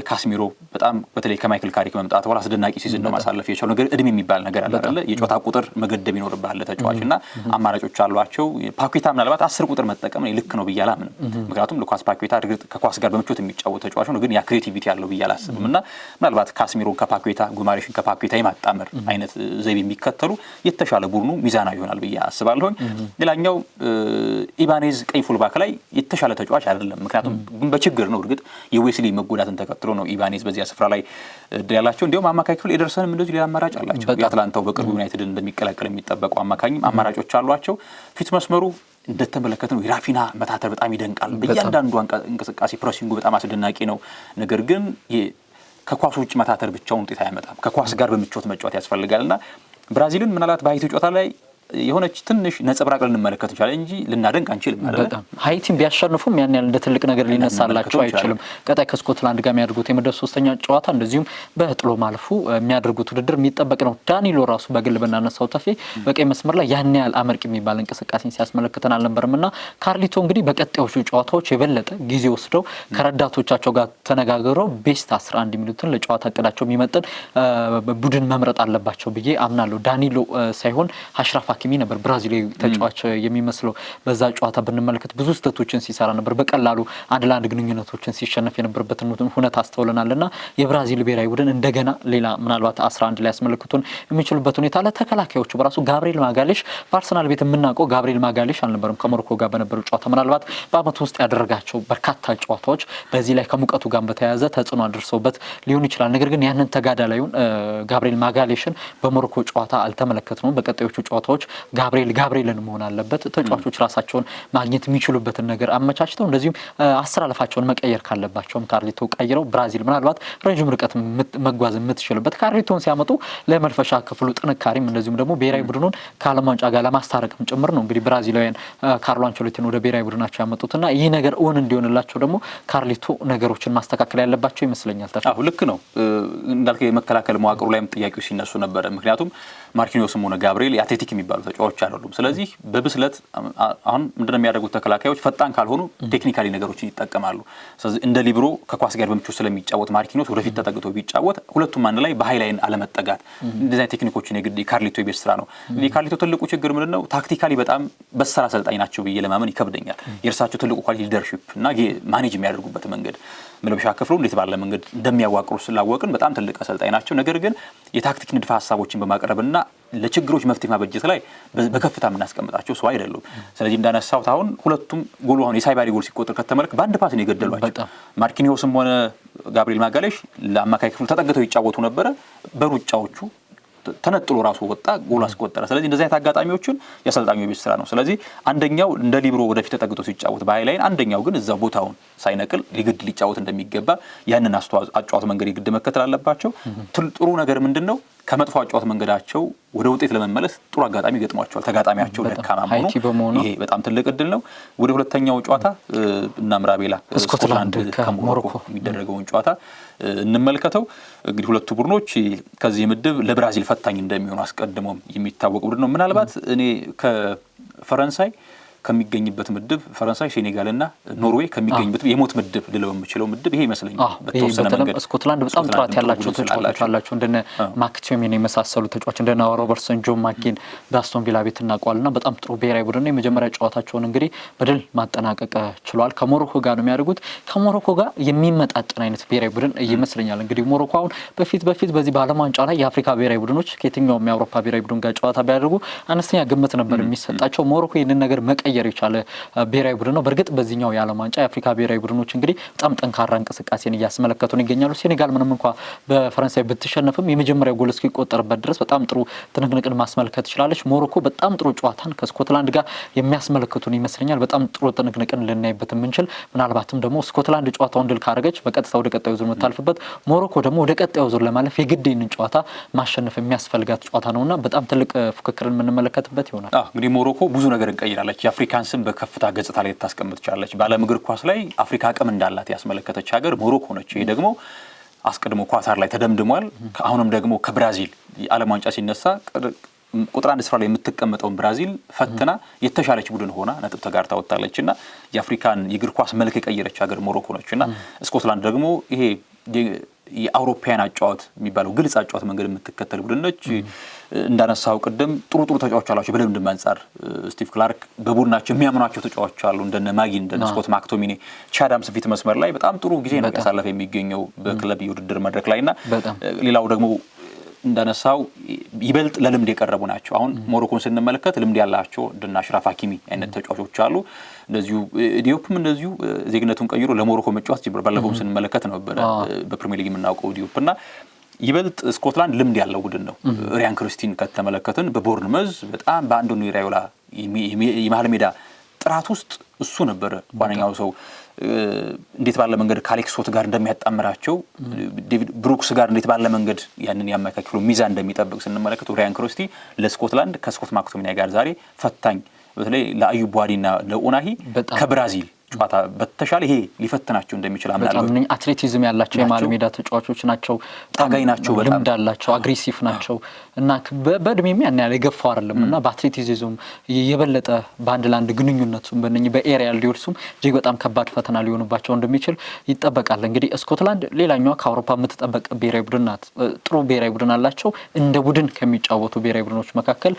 ካስሚሮ በጣም በተለይ ከማይክል ካሪክ መምጣት በኋላ አስደናቂ ሲዝን ነው ማሳለፍ የቻለው። ነገር እድሜ የሚባል ነገር አለ አይደለ? የጨዋታ ቁጥር መገደብ ይኖርብሃል ተጫዋችና አማራጮች አሏቸው። ፓኬታ ምናልባት 10 ቁጥር መጠቀም ልክ ነው ብዬ አላምንም። ምክንያቱም ሉካስ ፓኬታ እርግጥ ከኳስ ጋር በምቾት የሚጫወት ተጫዋች ነው፣ ግን ያ ክሬቲቪቲ ያለው ብዬ አላስብም እና ምናልባት ካስሚሮን ከፓኬታ ጉማሬሽን ከፓኬታ የማጣመር አይነት ዘይቤ የሚከተሉ የተሻለ ቡድኑ ሚዛናዊ ይሆናል ብዬ አስባለሁ። ሌላኛው ኢባኔዝ ቀኝ ፉልባክ ላይ የተሻለ ተጫዋች አይደለም። ምክንያቱም በችግር ነው እርግጥ የዌስሊ መጎዳትን ተከትሎ ነው ኢባኔዝ በዚያ ስፍራ ላይ ያላቸው። እንዲሁም አማካይ ክፍል ኤደርሰንም እንደዚህ ሌላ አማራጭ አላቸው። የአትላንታው በቅርቡ ዩናይትድን እንደሚቀላቀል የሚጠበቀው አማካኝም አማራጮች አሏቸው። ፊት መስመሩ እንደተመለከተ ነው የራፊና መታተር በጣም ይደንቃል። በእያንዳንዱ እንቅስቃሴ ፕሬሲንጉ በጣም አስደናቂ ነው። ነገር ግን ከኳሱ ውጭ መታተር ብቻውን ውጤት አያመጣም። ከኳስ ጋር በምቾት መጫወት ያስፈልጋልና ብራዚልን ምናልባት በሃይቲ ጨዋታ ላይ የሆነች ትንሽ ነጸብራቅ ልንመለከት እንችላለን እንጂ ልናደንቅ አንችልም አይደል? በጣም ሃይቲን ቢያሸንፉም ያን ያህል እንደ ትልቅ ነገር ሊነሳላቸው አይችልም። ቀጣይ ከስኮትላንድ ጋር የሚያደርጉት የምድብ 3ኛ ጨዋታ እንደዚሁም በጥሎ ማለፉ የሚያደርጉት ውድድር የሚጠበቅ ነው። ዳኒሎ ራሱ በግል ብናነሳው ተፌ በቀይ መስመር ላይ ያን ያህል አመርቂ የሚባል እንቅስቃሴን ሲያስመለክተን አልነበርምና ካርሊቶ እንግዲህ በቀጣዮቹ ጨዋታዎች የበለጠ ጊዜ ወስደው ከረዳቶቻቸው ጋር ተነጋግረው ቤስት 11 ሚኒቱን ለጨዋታ እቅዳቸው የሚመጥን ቡድን መምረጥ አለባቸው ብዬ አምናለሁ። ዳኒሎ ሳይሆን አሽራፍ ሀኪሚ ነበር ብራዚላዊ ተጫዋች የሚመስለው። በዛ ጨዋታ ብንመለከት ብዙ ስህተቶችን ሲሰራ ነበር። በቀላሉ አንድ ለአንድ ግንኙነቶችን ሲሸነፍ የነበረበትን ሁኔታ አስተውለናልና የብራዚል ብሔራዊ ቡድን እንደገና ሌላ ምናልባት 11 ላይ ያስመለክቱን የሚችሉበት ሁኔታ አለ። ተከላካዮቹ በራሱ ጋብሪኤል ማጋሌሽ በአርሰናል ቤት የምናውቀው ጋብሪኤል ማጋሌሽ አልነበረም። ከሞሮኮ ጋር በነበረው ጨዋታ ምናልባት በአመቱ ውስጥ ያደረጋቸው በርካታ ጨዋታዎች በዚህ ላይ ከሙቀቱ ጋር በተያያዘ ተጽዕኖ አድርሰውበት ሊሆን ይችላል። ነገር ግን ያንን ተጋዳላዩን ጋብሪኤል ማጋሌሽን በሞሮኮ ጨዋታ አልተመለከትነውም። በቀጣዮቹ ጨዋታዎች ጋብሪኤልን መሆን አለበት። ተጫዋቾች ራሳቸውን ማግኘት የሚችሉበትን ነገር አመቻችተው እንደዚሁም አስተላለፋቸውን መቀየር ካለባቸውም ካርሊቶ ቀይረው ብራዚል ምናልባት ረጅም ርቀት መጓዝ የምትችልበት ካርሊቶን ሲያመጡ ለመልፈሻ ክፍሉ ጥንካሬም እንደዚሁም ደግሞ ብሔራዊ ቡድኑን ከዓለም ዋንጫ ጋር ለማስታረቅም ጭምር ነው እንግዲህ ብራዚላውያን ካርሎ አንቸሎቲን ወደ ብሔራዊ ቡድናቸው ያመጡትና ይህ ነገር እውን እንዲሆንላቸው ደግሞ ካርሊቶ ነገሮችን ማስተካከል ያለባቸው ይመስለኛል። ልክ ነው እንዳልከው የመከላከል መዋቅሩ ላይም ጥያቄዎች ሲነሱ ነበረ። ምክንያቱም ማርኪኒዮስም ሆነ ጋብሪኤል የአትሌቲክ የሚባሉ ተጫዋቾች አይደሉም። ስለዚህ በብስለት አሁን ምንድነው የሚያደርጉት ተከላካዮች ፈጣን ካልሆኑ ቴክኒካሊ ነገሮችን ይጠቀማሉ። ስለዚህ እንደ ሊብሮ ከኳስ ጋር በምቾት ስለሚጫወት ማርኪኒዮስ ወደፊት ተጠግቶ ቢጫወት ሁለቱም አንድ ላይ በሃይላይን አለመጠጋት እንደዚህ ቴክኒኮችን የግድ የካርሊቶ የቤት ስራ ነው። የካርሊቶ ትልቁ ችግር ምንድነው ታክቲካሊ በጣም በሰራ አሰልጣኝ ናቸው ብዬ ለማመን ይከብደኛል። የእርሳቸው ትልቁ ኳሊቲ ሊደርሺፕ እና ማኔጅ የሚያደርጉበት መንገድ መልበሻ ክፍሉ እንዴት ባለ መንገድ እንደሚያዋቅሩ ስላወቅን በጣም ትልቅ አሰልጣኝ ናቸው። ነገር ግን የታክቲክ ንድፈ ሀሳቦችን በማቅረብና ለችግሮች መፍትሄ ማበጀት ላይ በከፍታ የምናስቀምጣቸው ሰው አይደሉም። ስለዚህ እንዳነሳሁት አሁን ሁለቱም ጎሉ አሁን የሳይባሪ ጎል ሲቆጠር ከተመለከተ በአንድ ፓስ ነው የገደሏቸው። ማርኪኒዮስም ሆነ ጋብሪኤል ማጋሌሽ ለአማካይ ክፍሉ ተጠግተው ይጫወቱ ነበረ። በሩጫዎቹ ተነጥሎ ራሱ ወጣ ጎል አስቆጠረ። ስለዚህ እንደዚህ አይነት አጋጣሚዎችን ያሰልጣኙ የቤት ስራ ነው። ስለዚህ አንደኛው እንደ ሊብሮ ወደፊት ተጠግቶ ሲጫወት በሃይላይን፣ አንደኛው ግን እዛው ቦታውን ሳይነቅል ሊግድ ሊጫወት እንደሚገባ ያንን አጫዋት መንገድ ይግድ መከተል አለባቸው። ጥሩ ነገር ምንድነው ከመጥፎ አጫዋት መንገዳቸው ወደ ውጤት ለመመለስ ጥሩ አጋጣሚ ገጥሟቸዋል። ተጋጣሚያቸው ደካማ ሆኖ ይሄ በጣም ትልቅ እድል ነው። ወደ ሁለተኛው ጨዋታ እና ምራቤላ ስኮትላንድ ከሞሮኮ የሚደረገውን ጨዋታ እንመልከተው። እንግዲህ ሁለቱ ቡድኖች ከዚህ ምድብ ለብራዚል ፈታኝ እንደሚሆኑ አስቀድሞም የሚታወቅ ቡድን ነው። ምናልባት እኔ ከፈረንሳይ ከሚገኝበት ምድብ ፈረንሳይ፣ ሴኔጋልና ኖርዌይ ከሚገኙበት የሞት ምድብ ልለው የምችለው ምድብ ይሄ ይመስለኛል። በተወሰነ መንገድ ስኮትላንድ በጣም ጥራት ያላቸው ተጫዋቾች አላቸው። እንደነ ማክቶሚኔ የመሳሰሉ ተጫዋቾች እንደነ ሮበርትሰን፣ ጆን ማኪን በአስቶን ቪላ ቤት እናውቀዋልና በጣም ጥሩ ብሔራዊ ቡድን ነው። የመጀመሪያ ጨዋታቸውን እንግዲህ በድል ማጠናቀቅ ችሏል። ከሞሮኮ ጋር ነው የሚያደርጉት። ከሞሮኮ ጋር የሚመጣጠን አይነት ብሔራዊ ቡድን ይመስለኛል። እንግዲህ ሞሮኮ አሁን በፊት በዚህ በዓለም ዋንጫ ላይ የአፍሪካ ብሔራዊ ቡድኖች ከየትኛውም የአውሮፓ ብሔራዊ ቡድን ጋር ጨዋታ ቢያደርጉ አነስተኛ ግምት ነበር የሚሰጣቸው። ሞሮኮ ይህንን ነገር መቀየር የቻለ ብሔራዊ ቡድን ነው። በእርግጥ በዚህኛው የዓለም ዋንጫ የአፍሪካ ብሔራዊ ቡድኖች እንግዲህ በጣም ጠንካራ እንቅስቃሴን እያስመለከቱን ይገኛሉ። ሴኔጋል ምንም እንኳ በፈረንሳይ ብትሸነፍም የመጀመሪያው ጎል እስኪቆጠርበት ድረስ በጣም ጥሩ ትንቅንቅን ማስመልከት ትችላለች። ሞሮኮ በጣም ጥሩ ጨዋታን ከስኮትላንድ ጋር የሚያስመለክቱን ይመስለኛል። በጣም ጥሩ ትንቅንቅን ልናይበት የምንችል ምናልባትም ደግሞ ስኮትላንድ ጨዋታውን ድል ካደረገች በቀጥታ ወደ ቀጣዩ ዙር የምታልፍበት፣ ሞሮኮ ደግሞ ወደ ቀጣዩ ዙር ለማለፍ የግድ ይህንን ጨዋታ ማሸነፍ የሚያስፈልጋት ጨዋታ ነውና በጣም ትልቅ ፉክክርን የምንመለከትበት ይሆናል። እንግዲህ ሞሮኮ ብዙ ነገር እንቀይራለች። የአፍሪካን ስም በከፍታ ገጽታ ላይ ታስቀምጥ ቻለች። በዓለም እግር ኳስ ላይ አፍሪካ አቅም እንዳላት ያስመለከተች ሀገር ሞሮኮ ነች። ይሄ ደግሞ አስቀድሞ ኳታር ላይ ተደምድሟል። አሁንም ደግሞ ከብራዚል የዓለም ዋንጫ ሲነሳ ቁጥር 1 ስፍራ ላይ የምትቀመጠውን ብራዚል ፈትና የተሻለች ቡድን ሆና ነጥብ ተጋርታ ወጣለችና የአፍሪካን የእግር ኳስ መልክ የቀየረች ሀገር ሞሮኮ ነችና ስኮትላንድ ደግሞ ይሄ የአውሮፓውያን አጫዋት የሚባለው ግልጽ አጫዋት መንገድ የምትከተል ቡድን ነች። እንዳነሳው ቅድም ጥሩ ተጫዋቾች አሏቸው። በልምድም አንጻር ስቲቭ ክላርክ በቡድናቸው የሚያምኗቸው ተጫዋቾች አሉ። እንደነ ማጊን፣ እንደነ ስኮት ማክቶሚኔ፣ ቻዳምስ ፊት መስመር ላይ በጣም ጥሩ ጊዜ ነው ያሳለፈ የሚገኘው በክለብ የውድድር መድረክ ላይና ሌላው ደግሞ እንዳነሳው ይበልጥ ለልምድ የቀረቡ ናቸው። አሁን ሞሮኮን ስንመለከት ልምድ ያላቸው እንደነ አሽራፍ ሀኪሚ አይነት ተጫዋቾች አሉ። እንደዚሁ ዲዮፕም እንደዚሁ ዜግነቱን ቀይሮ ለሞሮኮ መጫወት ጀምሯል። ባለፈውም ስንመለከት ነበር በፕሪሚየር ሊግ የምናውቀው ዲዮፕና ይበልጥ ስኮትላንድ ልምድ ያለው ቡድን ነው። ሪያን ክርስቲን ከተመለከትን በቦርንመዝ በጣም በአንዶኒ ራዮላ የመሃል ሜዳ ጥራት ውስጥ እሱ ነበረ ዋነኛው ሰው። እንዴት ባለ መንገድ ከአሌክስ ሶት ጋር እንደሚያጣምራቸው ዴቪድ ብሩክስ ጋር እንዴት ባለ መንገድ ያንን ያመካክሉ ሚዛን እንደሚጠብቅ ስንመለከት ሪያን ክርስቲ ለስኮትላንድ ከስኮት ማክቶሚኔ ጋር ዛሬ ፈታኝ በተለይ ለአዩብ ቧዲና ለኡናሂ ከብራዚል ጨዋታ በተሻለ ይሄ ሊፈትናቸው እንደሚችል አምናለሁ። በጣም አትሌቲዝም ያላቸው የመሃል ሜዳ ተጫዋቾች ናቸው። ታጋይ ናቸው። በጣም ልምድ አላቸው። አግሬሲቭ ናቸው እና በእድሜም ያን ያለ የገፋው አይደለም እና በአትሌቲዝም የበለጠ በአንድ ለአንድ ግንኙነቱም በእነኚህ በኤሪያል ዲዮርሱም እጅግ በጣም ከባድ ፈተና ሊሆንባቸው እንደሚችል ይጠበቃል። እንግዲህ ስኮትላንድ ሌላኛዋ ከአውሮፓ የምትጠበቅ ብሔራዊ ቡድን ናት። ጥሩ ብሔራዊ ቡድን አላቸው። እንደ ቡድን ከሚጫወቱ ብሔራዊ ቡድኖች መካከል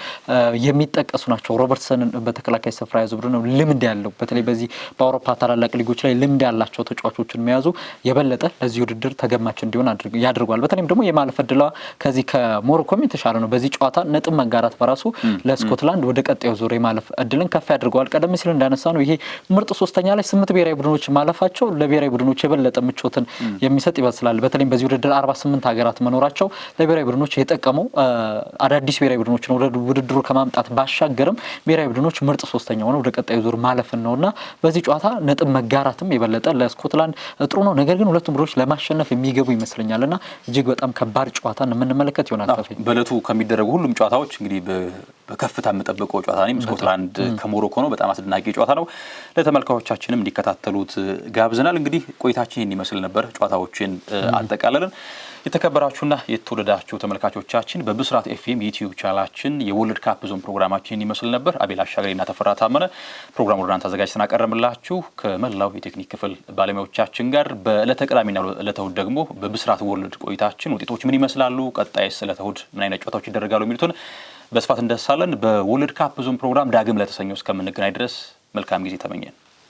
የሚጠቀሱ ናቸው። ሮበርትሰንን በተከላካይ ስፍራ ያዘ ቡድን ነው። ልምድ ያለው በተለይ በዚህ በአውሮፓ ታላላቅ ሊጎች ላይ ልምድ ያላቸው ተጫዋቾችን መያዙ የበለጠ ለዚህ ውድድር ተገማች እንዲሆን ያድርጓል። በተለይም ደግሞ የማለፍ ዕድሏ ከዚህ ከሞሮኮም የተሻለ ነው። በዚህ ጨዋታ ነጥብ መጋራት በራሱ ለስኮትላንድ ወደ ቀጣዩ ዙር የማለፍ ዕድልን ከፍ ያድርገዋል። ቀደም ሲል እንዳነሳ ነው ይሄ ምርጥ ሶስተኛ ላይ 8 ብሔራዊ ቡድኖች ማለፋቸው ለብሔራዊ ቡድኖች የበለጠ ምቾትን የሚሰጥ ይመስላል። በተለይም በዚህ ውድድር 48 ሀገራት መኖራቸው ለብሔራዊ ቡድኖች የጠቀመው አዳዲስ ብሔራዊ ቡድኖችን ወደ ውድድሩ ከማምጣት ባሻገርም ብሔራዊ ቡድኖች ምርጥ ሶስተኛ ሆነው ወደ ቀጣዩ ዙር ማለፍን ነውና በዚህ ጨዋታ ነጥብ መጋራትም የበለጠ ለስኮትላንድ ጥሩ ነው። ነገር ግን ሁለቱም ቡድኖች ለማሸነፍ የሚገቡ ይመስለኛልና እጅግ በጣም ከባድ ጨዋታን የምንመለከት ይሆናል። በእለቱ ከሚደረጉ ሁሉም ጨዋታዎች እንግዲህ በከፍታ የምጠብቀው ጨዋታ ነው። ስኮትላንድ ከሞሮኮ ነው። በጣም አስደናቂ ጨዋታ ነው። ለተመልካቾቻችንም እንዲከታተሉት ጋብዘናል። እንግዲህ ቆይታችን ይህን ይመስል ነበር። ጨዋታዎችን አጠቃለልን። የተከበራችሁና የተወደዳችሁ ተመልካቾቻችን በብስራት ኤፍኤም ዩቲዩብ ቻናላችን የወርልድ ካፕ ዞን ፕሮግራማችን ይመስል ነበር። አቤል አሻገሪና ተፈራ ታመነ ፕሮግራሙ ወደ እናንተ አዘጋጅተን አቀረብንላችሁ ከመላው የቴክኒክ ክፍል ባለሙያዎቻችን ጋር። በዕለተ ቅዳሜና ዕለተ እሁድ ደግሞ በብስራት ወርልድ ቆይታችን ውጤቶች ምን ይመስላሉ፣ ቀጣይስ ዕለተ እሁድ ምን አይነት ጨዋታዎች ይደረጋሉ የሚሉትን በስፋት እንደሳለን። በወርልድ ካፕ ዞን ፕሮግራም ዳግም ለተሰኘው እስከምንገናኝ ድረስ መልካም ጊዜ ተመኘን።